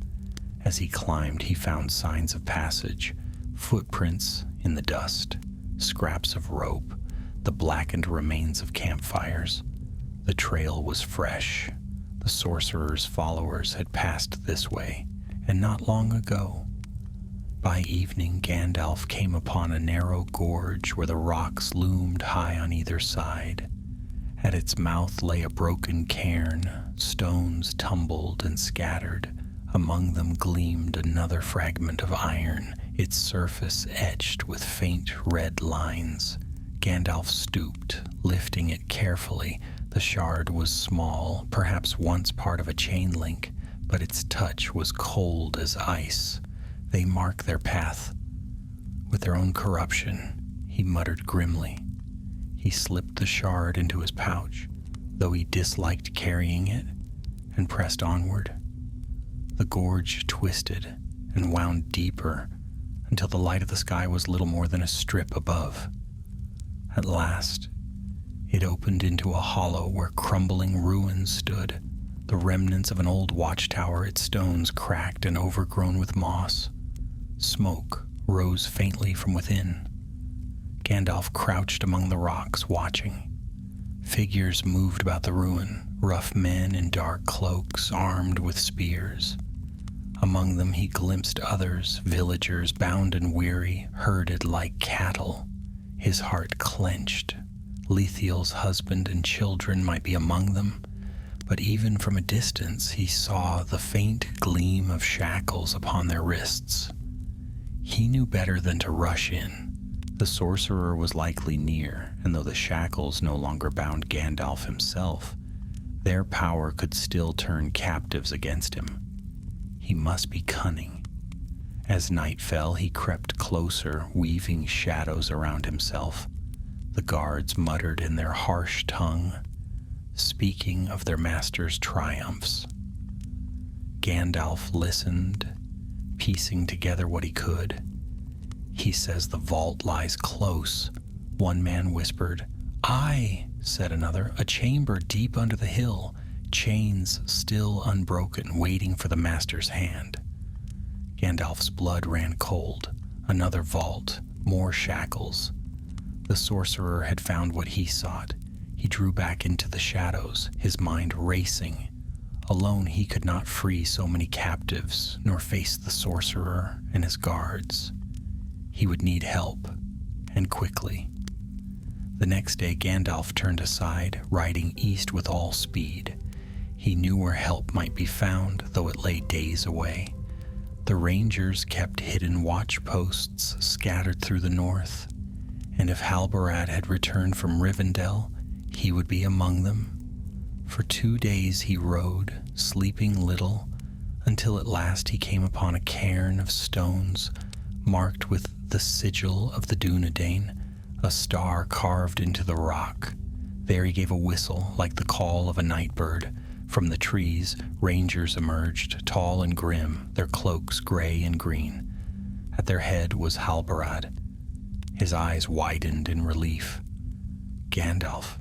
As he climbed, he found signs of passage, footprints in the dust, scraps of rope, the blackened remains of campfires. The trail was fresh. The sorcerer's followers had passed this way, and not long ago. By evening, Gandalf came upon a narrow gorge where the rocks loomed high on either side. At its mouth lay a broken cairn, stones tumbled and scattered. Among them gleamed another fragment of iron, its surface etched with faint red lines. Gandalf stooped, lifting it carefully. The shard was small, perhaps once part of a chain link, but its touch was cold as ice. They mark their path with their own corruption, he muttered grimly. He slipped the shard into his pouch, though he disliked carrying it, and pressed onward. The gorge twisted and wound deeper until the light of the sky was little more than a strip above. At last, it opened into a hollow where crumbling ruins stood, the remnants of an old watchtower, its stones cracked and overgrown with moss. Smoke rose faintly from within. Gandalf crouched among the rocks, watching. Figures moved about the ruin, rough men in dark cloaks, armed with spears. Among them he glimpsed others, villagers bound and weary, herded like cattle. His heart clenched. Lethiel's husband and children might be among them, but even from a distance he saw the faint gleam of shackles upon their wrists. He knew better than to rush in. The sorcerer was likely near, and though the shackles no longer bound Gandalf himself, their power could still turn captives against him. He must be cunning. As night fell, he crept closer, weaving shadows around himself. The guards muttered in their harsh tongue, speaking of their master's triumphs. Gandalf listened, piecing together what he could. He says the vault lies close, one man whispered. Aye, said another, a chamber deep under the hill, chains still unbroken, waiting for the master's hand. Gandalf's blood ran cold. Another vault, more shackles. The sorcerer had found what he sought. He drew back into the shadows, his mind racing. Alone he could not free so many captives, nor face the sorcerer and his guards. He would need help, and quickly. The next day Gandalf turned aside, riding east with all speed. He knew where help might be found, though it lay days away. The rangers kept hidden watch posts scattered through the north, and if Halbarad had returned from Rivendell, he would be among them. For 2 days he rode, sleeping little, until at last he came upon a cairn of stones marked with the sigil of the Dunedain, a star carved into the rock. There he gave a whistle like the call of a night bird. From the trees, rangers emerged, tall and grim, their cloaks gray and green. At their head was Halbarad. His eyes widened in relief. Gandalf,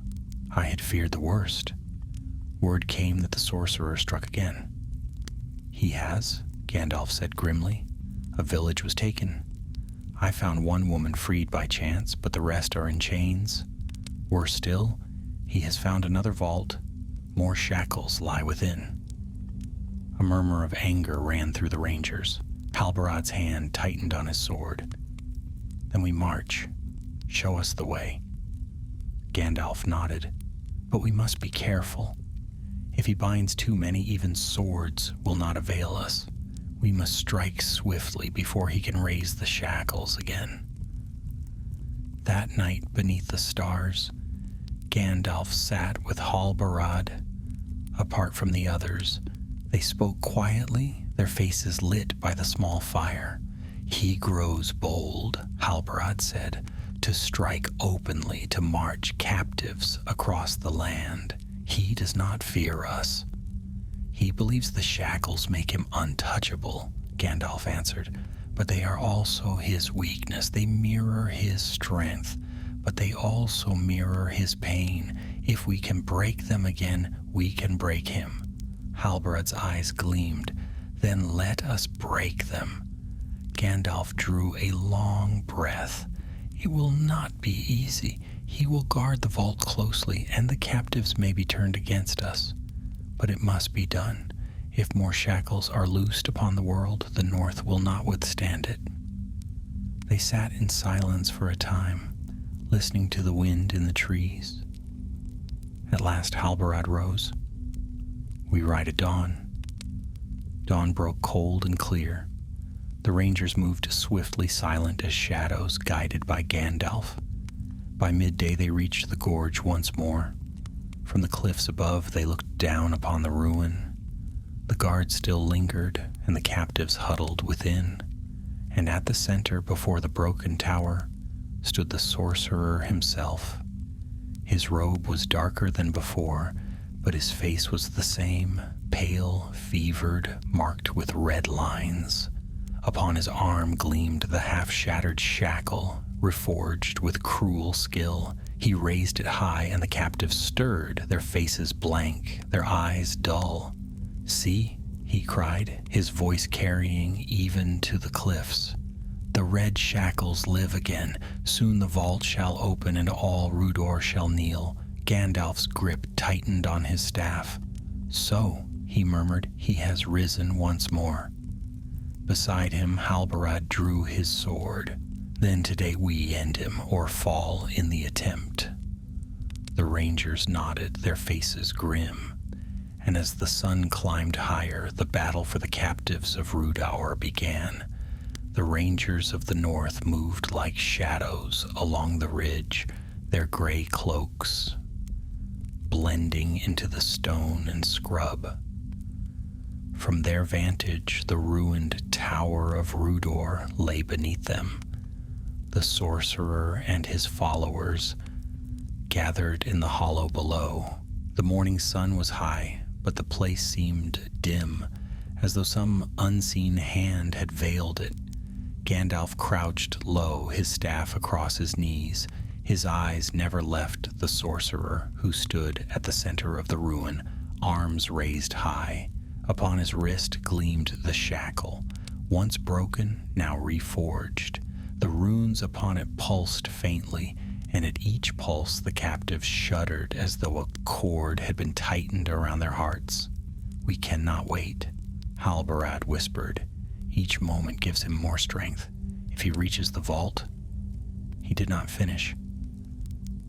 I had feared the worst. Word came that the sorcerer struck again. He has, Gandalf said grimly. A village was taken. I found one woman freed by chance, but the rest are in chains. Worse still, he has found another vault. More shackles lie within. A murmur of anger ran through the rangers. Halbarad's hand tightened on his sword. Then we march. Show us the way. Gandalf nodded. But we must be careful. If he binds too many, even swords will not avail us. We must strike swiftly before he can raise the shackles again. That night beneath the stars, Gandalf sat with Halbarad. Apart from the others, they spoke quietly, their faces lit by the small fire. He grows bold, Halbarad said, to strike openly, to march captives across the land. He does not fear us. He believes the shackles make him untouchable, Gandalf answered, but they are also his weakness. They mirror his strength, but they also mirror his pain. If we can break them again, we can break him. Halbarad's eyes gleamed. Then let us break them. Gandalf drew a long breath. It will not be easy. He will guard the vault closely, and the captives may be turned against us. But it must be done. If more shackles are loosed upon the world, the North will not withstand it. They sat in silence for a time, listening to the wind in the trees. At last Halbarad rose. "We ride at dawn." Dawn broke cold and clear. The rangers moved swiftly, silent as shadows, guided by Gandalf. By midday they reached the gorge once more. From the cliffs above they looked down upon the ruin. The guards still lingered, and the captives huddled within. And at the center, before the broken tower, stood the sorcerer himself. His robe was darker than before, but his face was the same, pale, fevered, marked with red lines. Upon his arm gleamed the half-shattered shackle, reforged with cruel skill. He raised it high, and the captives stirred, their faces blank, their eyes dull. "See," he cried, his voice carrying even to the cliffs. "The red shackles live again. Soon the vault shall open, and all Rudor shall kneel." Gandalf's grip tightened on his staff. "So," he murmured, "he has risen once more." Beside him, Halbarad drew his sword. "Then today we end him, or fall in the attempt." The rangers nodded, their faces grim. And as the sun climbed higher, the battle for the captives of Rhudaur began. The rangers of the north moved like shadows along the ridge, their gray cloaks blending into the stone and scrub. From their vantage, the ruined tower of Rhudaur lay beneath them. The sorcerer and his followers gathered in the hollow below. The morning sun was high, but the place seemed dim, as though some unseen hand had veiled it. Gandalf crouched low, his staff across his knees. His eyes never left the sorcerer, who stood at the center of the ruin, arms raised high. Upon his wrist gleamed the shackle, once broken, now reforged. The runes upon it pulsed faintly, and at each pulse the captives shuddered as though a cord had been tightened around their hearts. "We cannot wait," Halbarad whispered. "Each moment gives him more strength. If he reaches the vault..." He did not finish,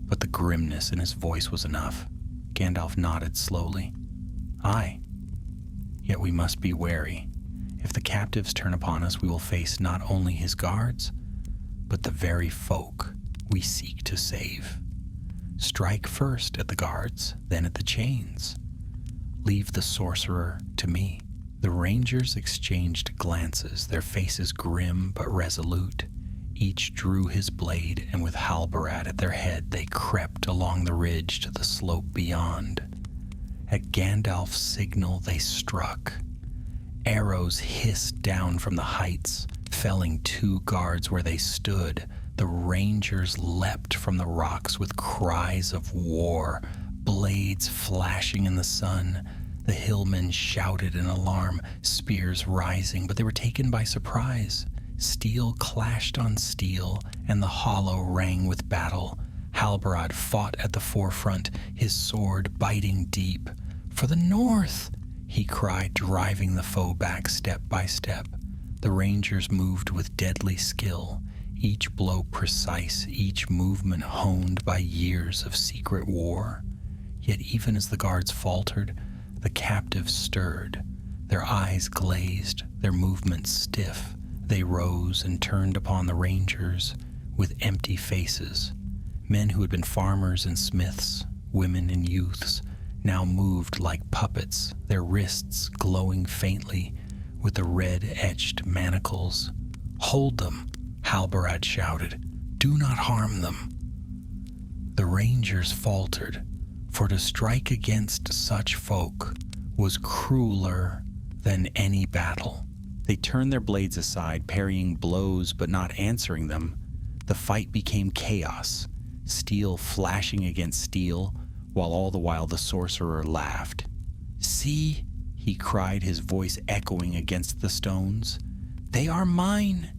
but the grimness in his voice was enough. Gandalf nodded slowly. "Aye. Yet we must be wary. If the captives turn upon us, we will face not only his guards, but the very folk we seek to save. Strike first at the guards, then at the chains. Leave the sorcerer to me." The rangers exchanged glances, their faces grim but resolute. Each drew his blade, and with Halbarad at their head, they crept along the ridge to the slope beyond. At Gandalf's signal, they struck. Arrows hissed down from the heights, felling 2 guards where they stood. The rangers leapt from the rocks with cries of war, blades flashing in the sun. The hillmen shouted in alarm, spears rising, but they were taken by surprise. Steel clashed on steel, and the hollow rang with battle. Halbarad fought at the forefront, his sword biting deep. "For the north!" he cried, driving the foe back step by step. The rangers moved with deadly skill, each blow precise, each movement honed by years of secret war. Yet even as the guards faltered, the captives stirred. Their eyes glazed, their movements stiff. They rose and turned upon the rangers with empty faces. Men who had been farmers and smiths, women and youths, now moved like puppets, their wrists glowing faintly with the red-etched manacles. "Hold them," Halbarad shouted. "Do not harm them." The rangers faltered, for to strike against such folk was crueler than any battle. They turned their blades aside, parrying blows but not answering them. The fight became chaos, steel flashing against steel, while all the while the sorcerer laughed. "See," he cried, his voice echoing against the stones. "They are mine,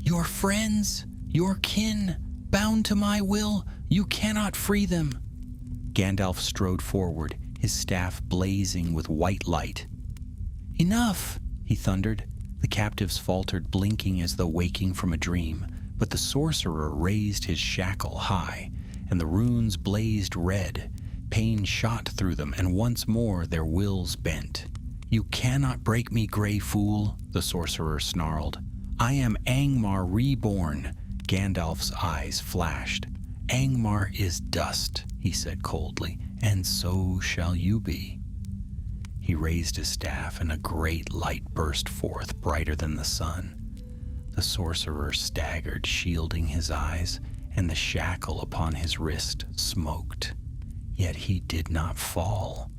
your friends, your kin, bound to my will. You cannot free them." Gandalf strode forward, his staff blazing with white light. "Enough," he thundered. The captives faltered, blinking as though waking from a dream, But the sorcerer raised his shackle high, and the runes blazed red. Pain shot through them, and once more their wills bent. "You cannot break me, gray fool," the sorcerer snarled. "I am Angmar reborn." Gandalf's eyes flashed. "Angmar is dust," he said coldly, "and so shall you be." He raised his staff, and a great light burst forth, brighter than the sun. The sorcerer staggered, shielding his eyes, and the shackle upon his wrist smoked. Yet he did not fall.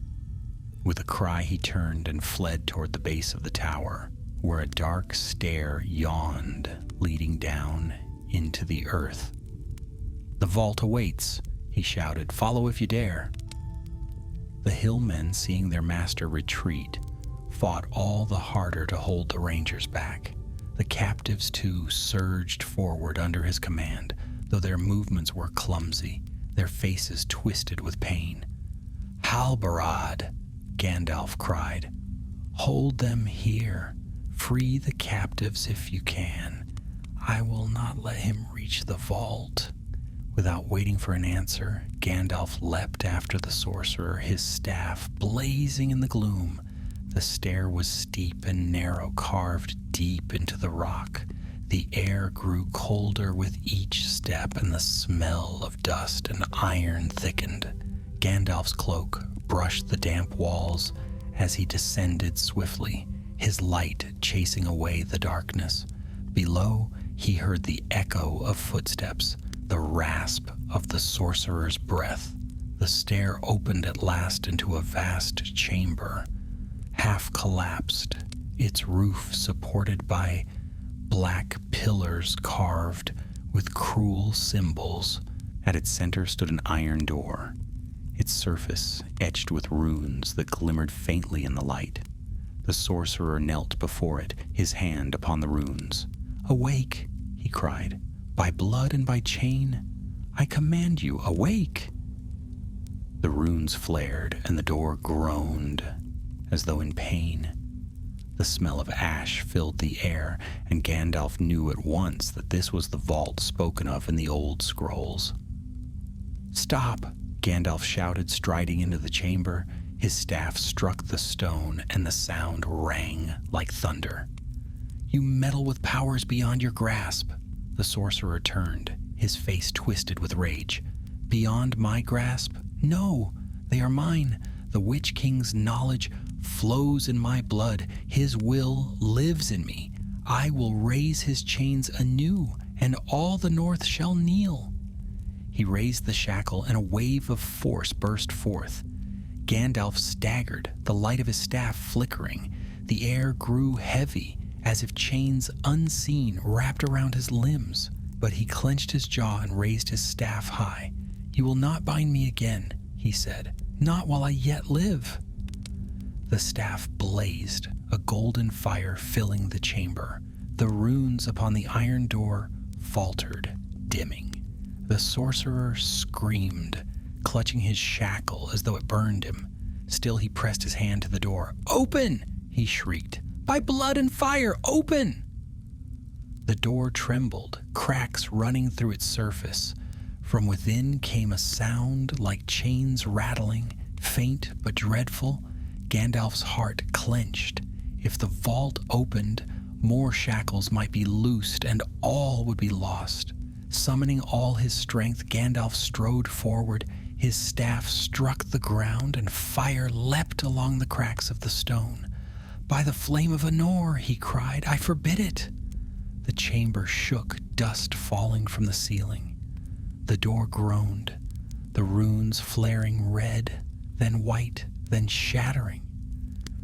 With a cry he turned and fled toward the base of the tower, where a dark stair yawned, leading down into the earth. "The vault awaits," he shouted. "Follow if you dare." The hillmen, seeing their master retreat, fought all the harder to hold the rangers back. The captives, too, surged forward under his command, though their movements were clumsy, their faces twisted with pain. "Halbarad!" Gandalf cried. "Hold them here. Free the captives if you can. I will not let him reach the vault." Without waiting for an answer, Gandalf leapt after the sorcerer, his staff blazing in the gloom. The stair was steep and narrow, carved deep into the rock. The air grew colder with each step, and the smell of dust and iron thickened. Gandalf's cloak brushed the damp walls as he descended swiftly, his light chasing away the darkness. Below, he heard the echo of footsteps, the rasp of the sorcerer's breath. The stair opened at last into a vast chamber, half collapsed, its roof supported by black pillars carved with cruel symbols. At its center stood an iron door, its surface etched with runes that glimmered faintly in the light. The sorcerer knelt before it, his hand upon the runes. "Awake!" he cried. "By blood and by chain, I command you, awake!" The runes flared, and the door groaned, as though in pain. The smell of ash filled the air, and Gandalf knew at once that this was the vault spoken of in the old scrolls. "Stop!" Gandalf shouted, striding into the chamber. His staff struck the stone, and the sound rang like thunder. "You meddle with powers beyond your grasp." The sorcerer turned, his face twisted with rage. "Beyond my grasp? No, they are mine. The Witch King's knowledge flows in my blood. His will lives in me. I will raise his chains anew, and all the North shall kneel." He raised the shackle, and a wave of force burst forth. Gandalf staggered, the light of his staff flickering. The air grew heavy, as if chains unseen wrapped around his limbs. But he clenched his jaw and raised his staff high. "You will not bind me again," he said. "Not while I yet live." The staff blazed, a golden fire filling the chamber. The runes upon the iron door faltered, dimming. The sorcerer screamed, clutching his shackle as though it burned him. Still he pressed his hand to the door. "Open!" he shrieked. "By blood and fire, open!" The door trembled, cracks running through its surface. From within came a sound like chains rattling, faint but dreadful. Gandalf's heart clenched. If the vault opened, more shackles might be loosed, and all would be lost. Summoning all his strength, Gandalf strode forward. His staff struck the ground, and fire leapt along the cracks of the stone. "By the flame of Anor," he cried, "I forbid it!" The chamber shook, dust falling from the ceiling. The door groaned, the runes flaring red, then white, then shattering.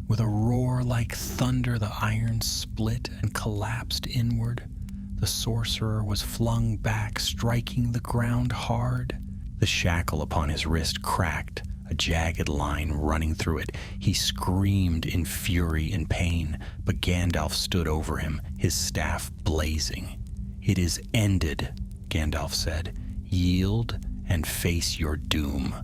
With a roar like thunder, the iron split and collapsed inward. The sorcerer was flung back, striking the ground hard. The shackle upon his wrist cracked, a jagged line running through it. He screamed in fury and pain, but Gandalf stood over him, his staff blazing. "It is ended," Gandalf said. "Yield and face your doom."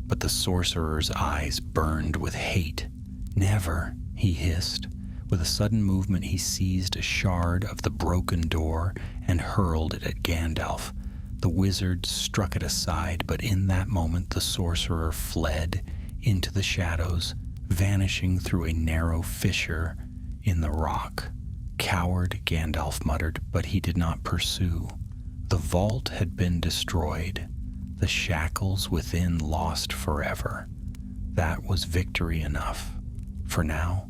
But the sorcerer's eyes burned with hate. "Never," he hissed. With a sudden movement, he seized a shard of the broken door and hurled it at Gandalf. The wizard struck it aside, but in that moment the sorcerer fled into the shadows, vanishing through a narrow fissure in the rock. "Coward," Gandalf muttered, but he did not pursue. The vault had been destroyed, the shackles within lost forever. That was victory enough. For now,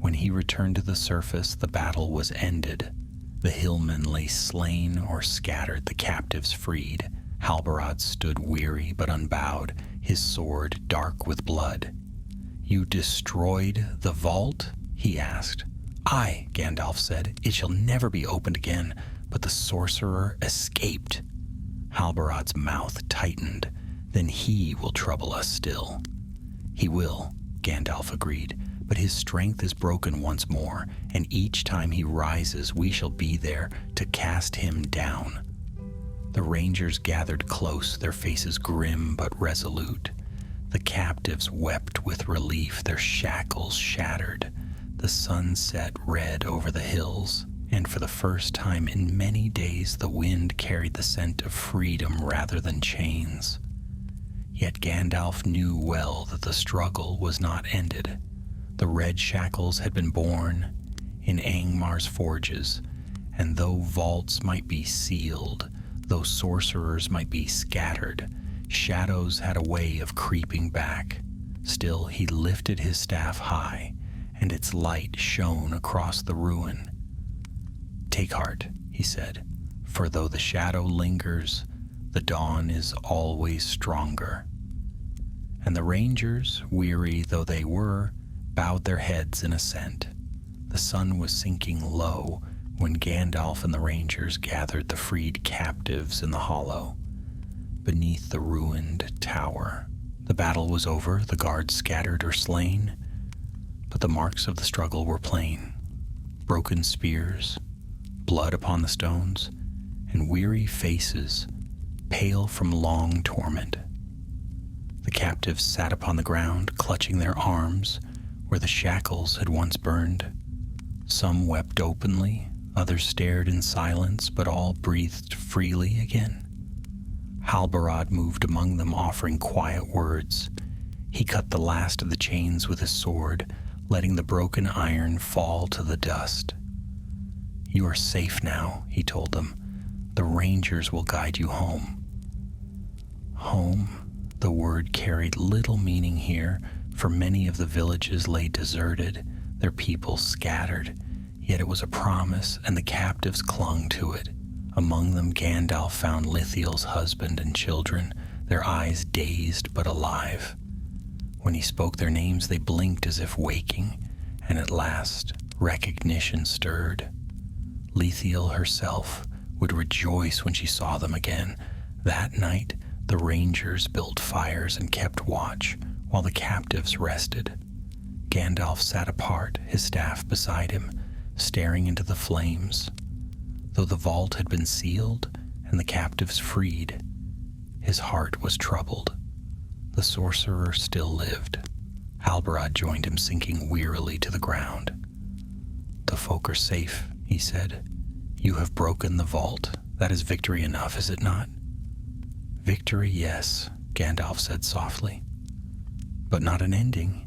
when he returned to the surface, the battle was ended. The hillmen lay slain or scattered, the captives freed. Halbarad stood weary but unbowed, his sword dark with blood. "You destroyed the vault?" he asked. "Aye," Gandalf said, "it shall never be opened again." But the sorcerer escaped. Halbarad's mouth tightened. "Then he will trouble us still." "He will," Gandalf agreed, "but his strength is broken once more, and each time he rises we shall be there to cast him down." The rangers gathered close, their faces grim but resolute. The captives wept with relief, their shackles shattered. The sun set red over the hills, and for the first time in many days the wind carried the scent of freedom rather than chains. Yet Gandalf knew well that the struggle was not ended. The red shackles had been born in Angmar's forges, and though vaults might be sealed, though sorcerers might be scattered, shadows had a way of creeping back. Still he lifted his staff high, and its light shone across the ruin. "Take heart," he said, "for though the shadow lingers, the dawn is always stronger." And the rangers, weary though they were, bowed their heads in assent. The sun was sinking low when Gandalf and the rangers gathered the freed captives in the hollow, beneath the ruined tower. The battle was over, the guards scattered or slain, but the marks of the struggle were plain. Broken spears, blood upon the stones, and weary faces, pale from long torment. The captives sat upon the ground, clutching their arms where the shackles had once burned. Some wept openly, others stared in silence, but all breathed freely again. Halbarad moved among them, offering quiet words. He cut the last of the chains with his sword, letting the broken iron fall to the dust. "You are safe now," he told them. "The rangers will guide you home." Home, the word carried little meaning here, for many of the villages lay deserted, their people scattered. Yet it was a promise, and the captives clung to it. Among them Gandalf found Lithiel's husband and children, their eyes dazed but alive. When he spoke their names, they blinked as if waking, and at last recognition stirred. Lithiel herself would rejoice when she saw them again. That night, the rangers built fires and kept watch, while the captives rested. Gandalf sat apart, his staff beside him, staring into the flames. Though the vault had been sealed and the captives freed, his heart was troubled. The sorcerer still lived. Halbarad joined him, sinking wearily to the ground. "The folk are safe," he said. "You have broken the vault. That is victory enough, is it not?" "Victory, yes," Gandalf said softly. "But not an ending.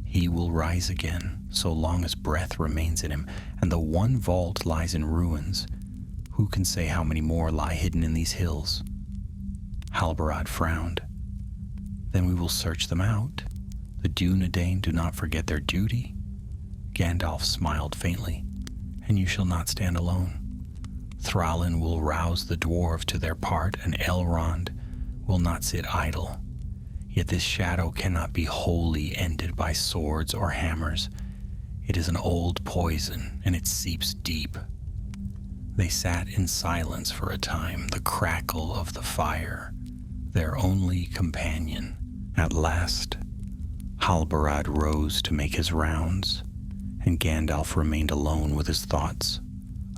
He will rise again, so long as breath remains in him, and the one vault lies in ruins. Who can say how many more lie hidden in these hills?" Halbarad frowned. "Then we will search them out. The Dunedain do not forget their duty." Gandalf smiled faintly. "And you shall not stand alone. Thrallin will rouse the dwarves to their part, and Elrond will not sit idle. Yet this shadow cannot be wholly ended by swords or hammers. It is an old poison, and it seeps deep." They sat in silence for a time, the crackle of the fire, their only companion. At last, Halbarad rose to make his rounds, and Gandalf remained alone with his thoughts.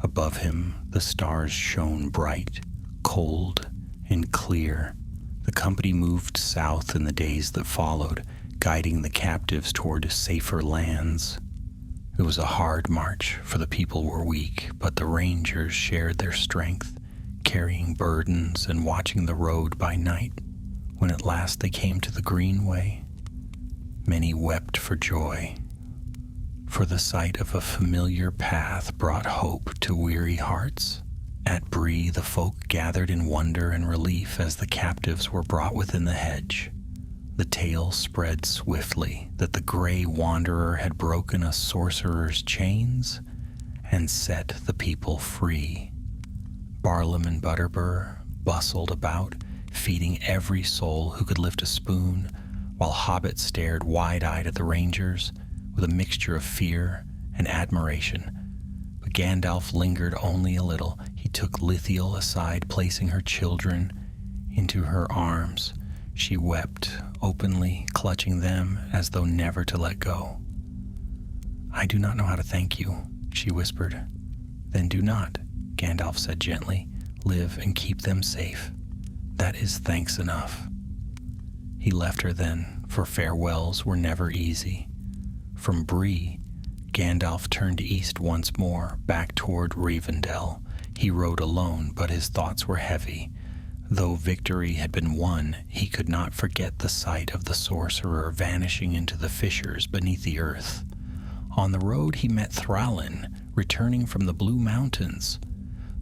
Above him, the stars shone bright, cold, and clear. The company moved south in the days that followed, guiding the captives toward safer lands. It was a hard march, for the people were weak, but the rangers shared their strength, carrying burdens and watching the road by night. When at last they came to the greenway, many wept for joy, for the sight of a familiar path brought hope to weary hearts. At Bree, the folk gathered in wonder and relief as the captives were brought within the hedge. The tale spread swiftly that the gray wanderer had broken a sorcerer's chains and set the people free. Barlam and Butterbur bustled about, feeding every soul who could lift a spoon, while hobbits stared wide-eyed at the rangers with a mixture of fear and admiration. But Gandalf lingered only a little. He took Lithiel aside, placing her children into her arms. She wept, openly clutching them as though never to let go. "I do not know how to thank you," she whispered. "Then do not," Gandalf said gently. "Live and keep them safe. That is thanks enough." He left her then, for farewells were never easy. From Bree, Gandalf turned east once more, back toward Rivendell. He rode alone, but his thoughts were heavy. Though victory had been won, he could not forget the sight of the sorcerer vanishing into the fissures beneath the earth. On the road he met Thrallin, returning from the Blue Mountains.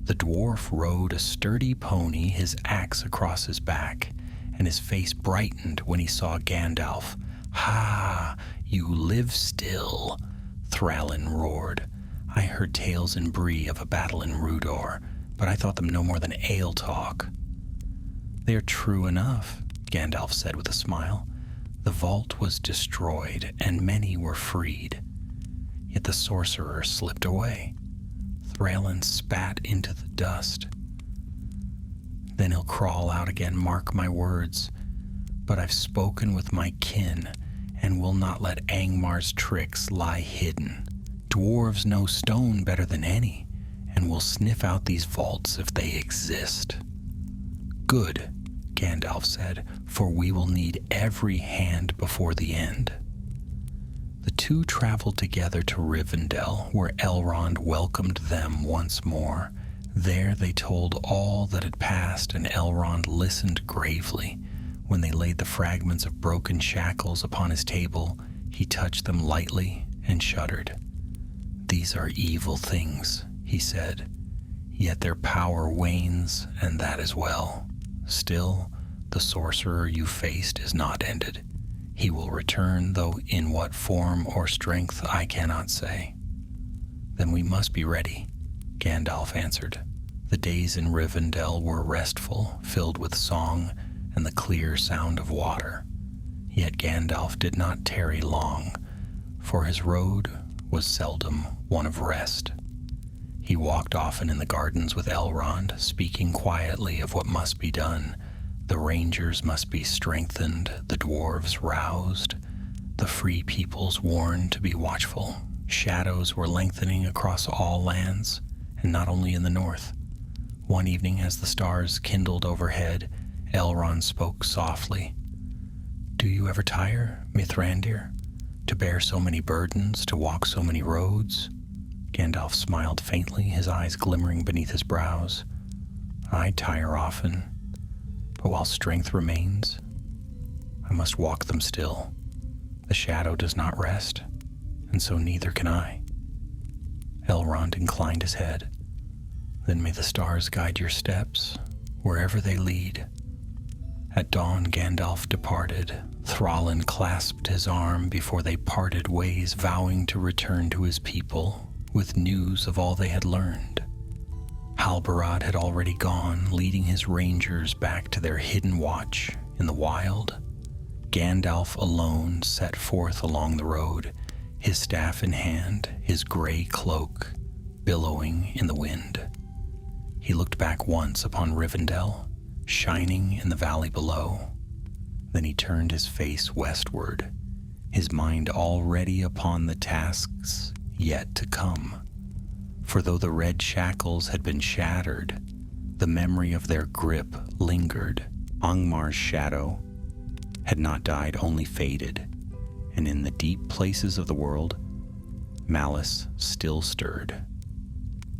The dwarf rode a sturdy pony, his axe across his back, and his face brightened when he saw Gandalf. "Ha! You live still," Thrallin roared. "I heard tales in Bree of a battle in Rudor, but I thought them no more than ale talk." "They are true enough," Gandalf said with a smile. "The vault was destroyed, and many were freed. Yet the sorcerer slipped away." Thrallin spat into the dust. "Then he'll crawl out again, mark my words. But I've spoken with my kin, and will not let Angmar's tricks lie hidden. Dwarves know stone better than any, and will sniff out these vaults if they exist." "Good," Gandalf said, "for we will need every hand before the end." The two traveled together to Rivendell, where Elrond welcomed them once more. There they told all that had passed, and Elrond listened gravely. When they laid the fragments of broken shackles upon his table, he touched them lightly and shuddered. "These are evil things," he said, "yet their power wanes, and that is well. Still, the sorcerer you faced is not ended. He will return, though in what form or strength I cannot say." "Then we must be ready," Gandalf answered. The days in Rivendell were restful, filled with song and the clear sound of water. Yet Gandalf did not tarry long, for his road was seldom one of rest. He walked often in the gardens with Elrond, speaking quietly of what must be done. The rangers must be strengthened, the dwarves roused, the free peoples warned to be watchful. Shadows were lengthening across all lands, and not only in the north. One evening, as the stars kindled overhead, Elrond spoke softly. "Do you ever tire, Mithrandir, to bear so many burdens, to walk so many roads?" Gandalf smiled faintly, his eyes glimmering beneath his brows. "I tire often, but while strength remains, I must walk them still. The shadow does not rest, and so neither can I." Elrond inclined his head. "Then may the stars guide your steps, wherever they lead." At dawn, Gandalf departed. Thrallin clasped his arm before they parted ways, vowing to return to his people with news of all they had learned. Halbarad had already gone, leading his rangers back to their hidden watch in the wild. Gandalf alone set forth along the road, his staff in hand, his gray cloak billowing in the wind. He looked back once upon Rivendell, shining in the valley below. Then he turned his face westward, his mind already upon the tasks yet to come. For though the red shackles had been shattered, the memory of their grip lingered. Angmar's shadow had not died, only faded, and in the deep places of the world, Malice still stirred.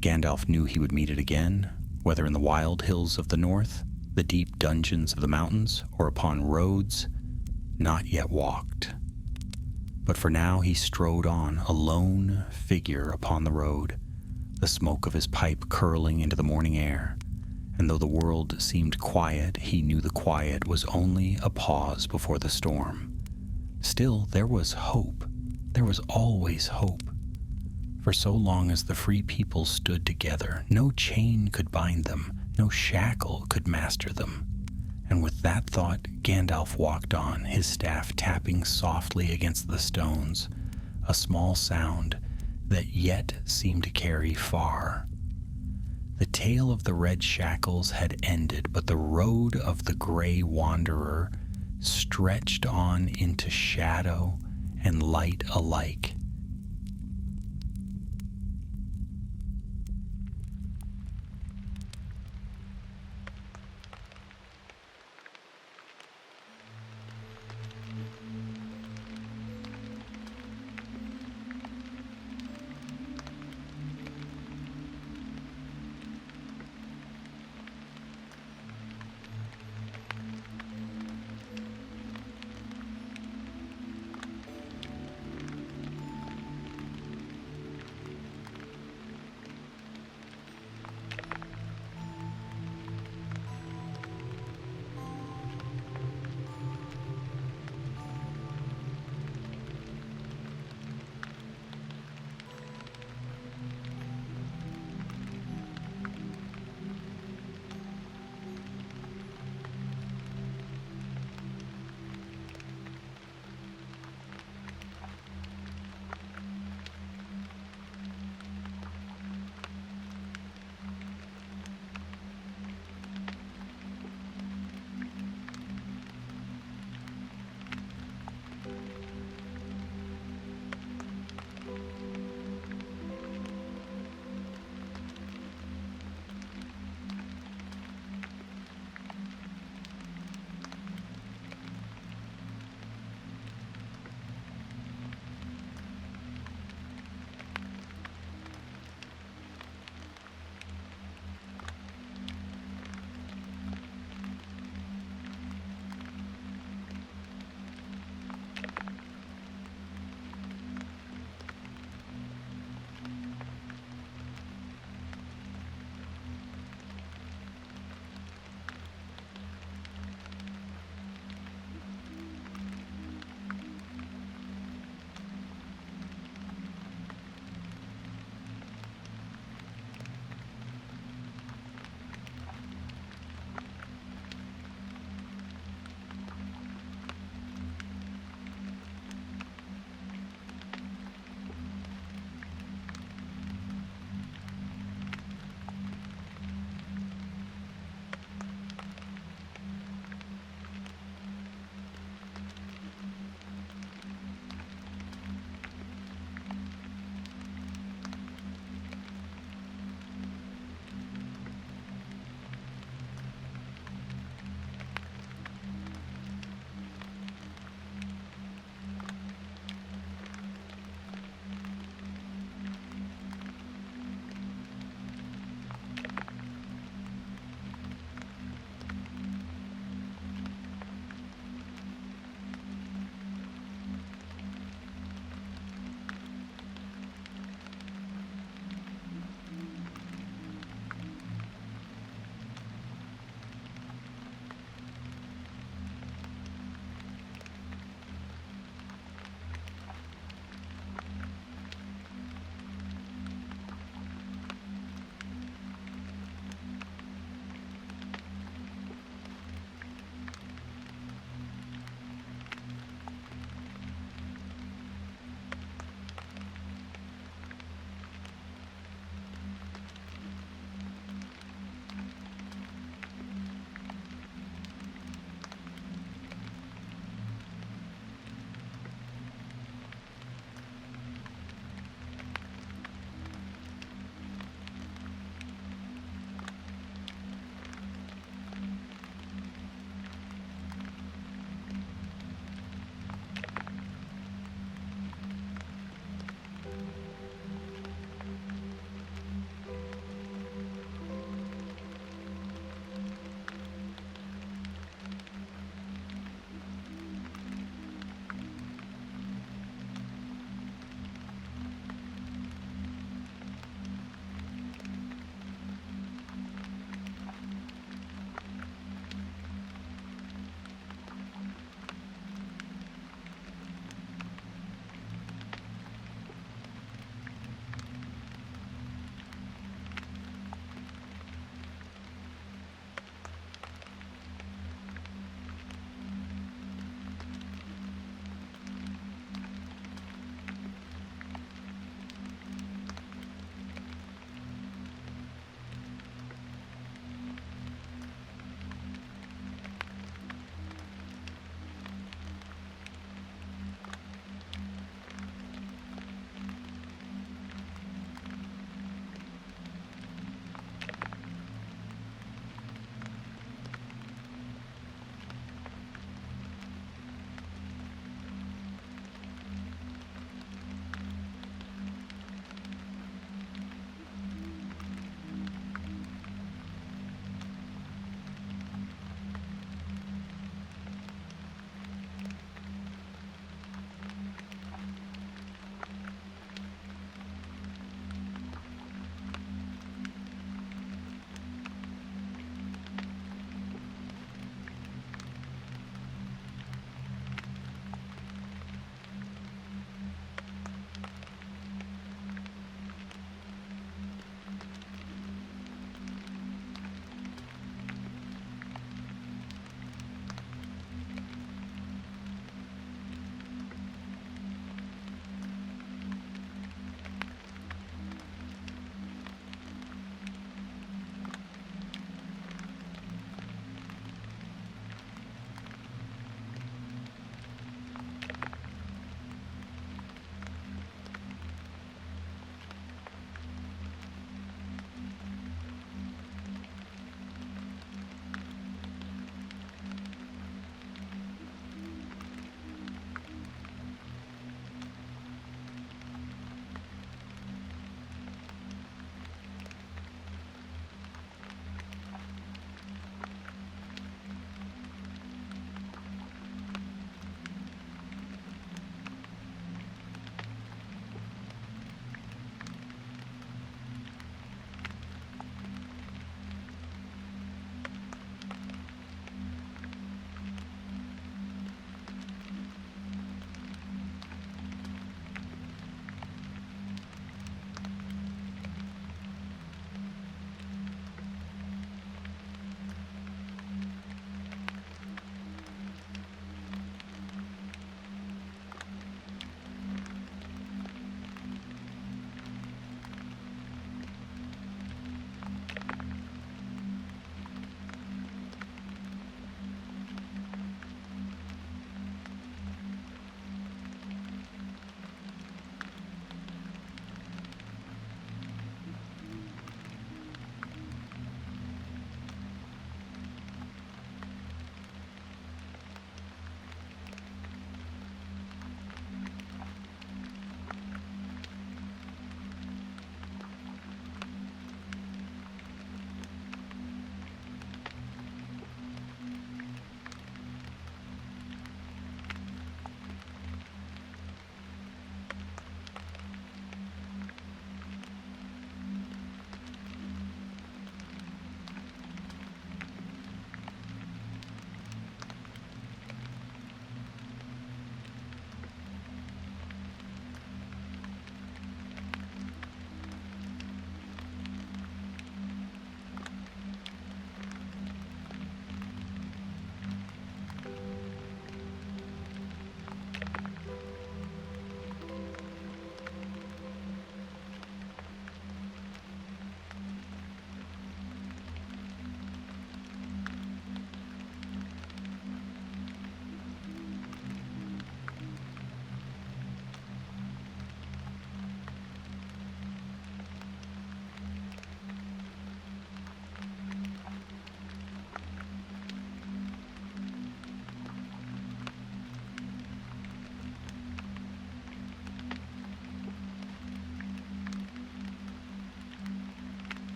Gandalf knew he would meet it again, whether in the wild hills of the north, the deep dungeons of the mountains, or upon roads not yet walked. But for now he strode on, a lone figure upon the road, the smoke of his pipe curling into the morning air. And though the world seemed quiet, he knew the quiet was only a pause before the storm. Still, there was hope. There was always hope. For so long as the free people stood together, no chain could bind them, no shackle could master them. And with that thought, Gandalf walked on, his staff tapping softly against the stones, a small sound that yet seemed to carry far. The tale of the red shackles had ended, but the road of the gray wanderer stretched on into shadow and light alike,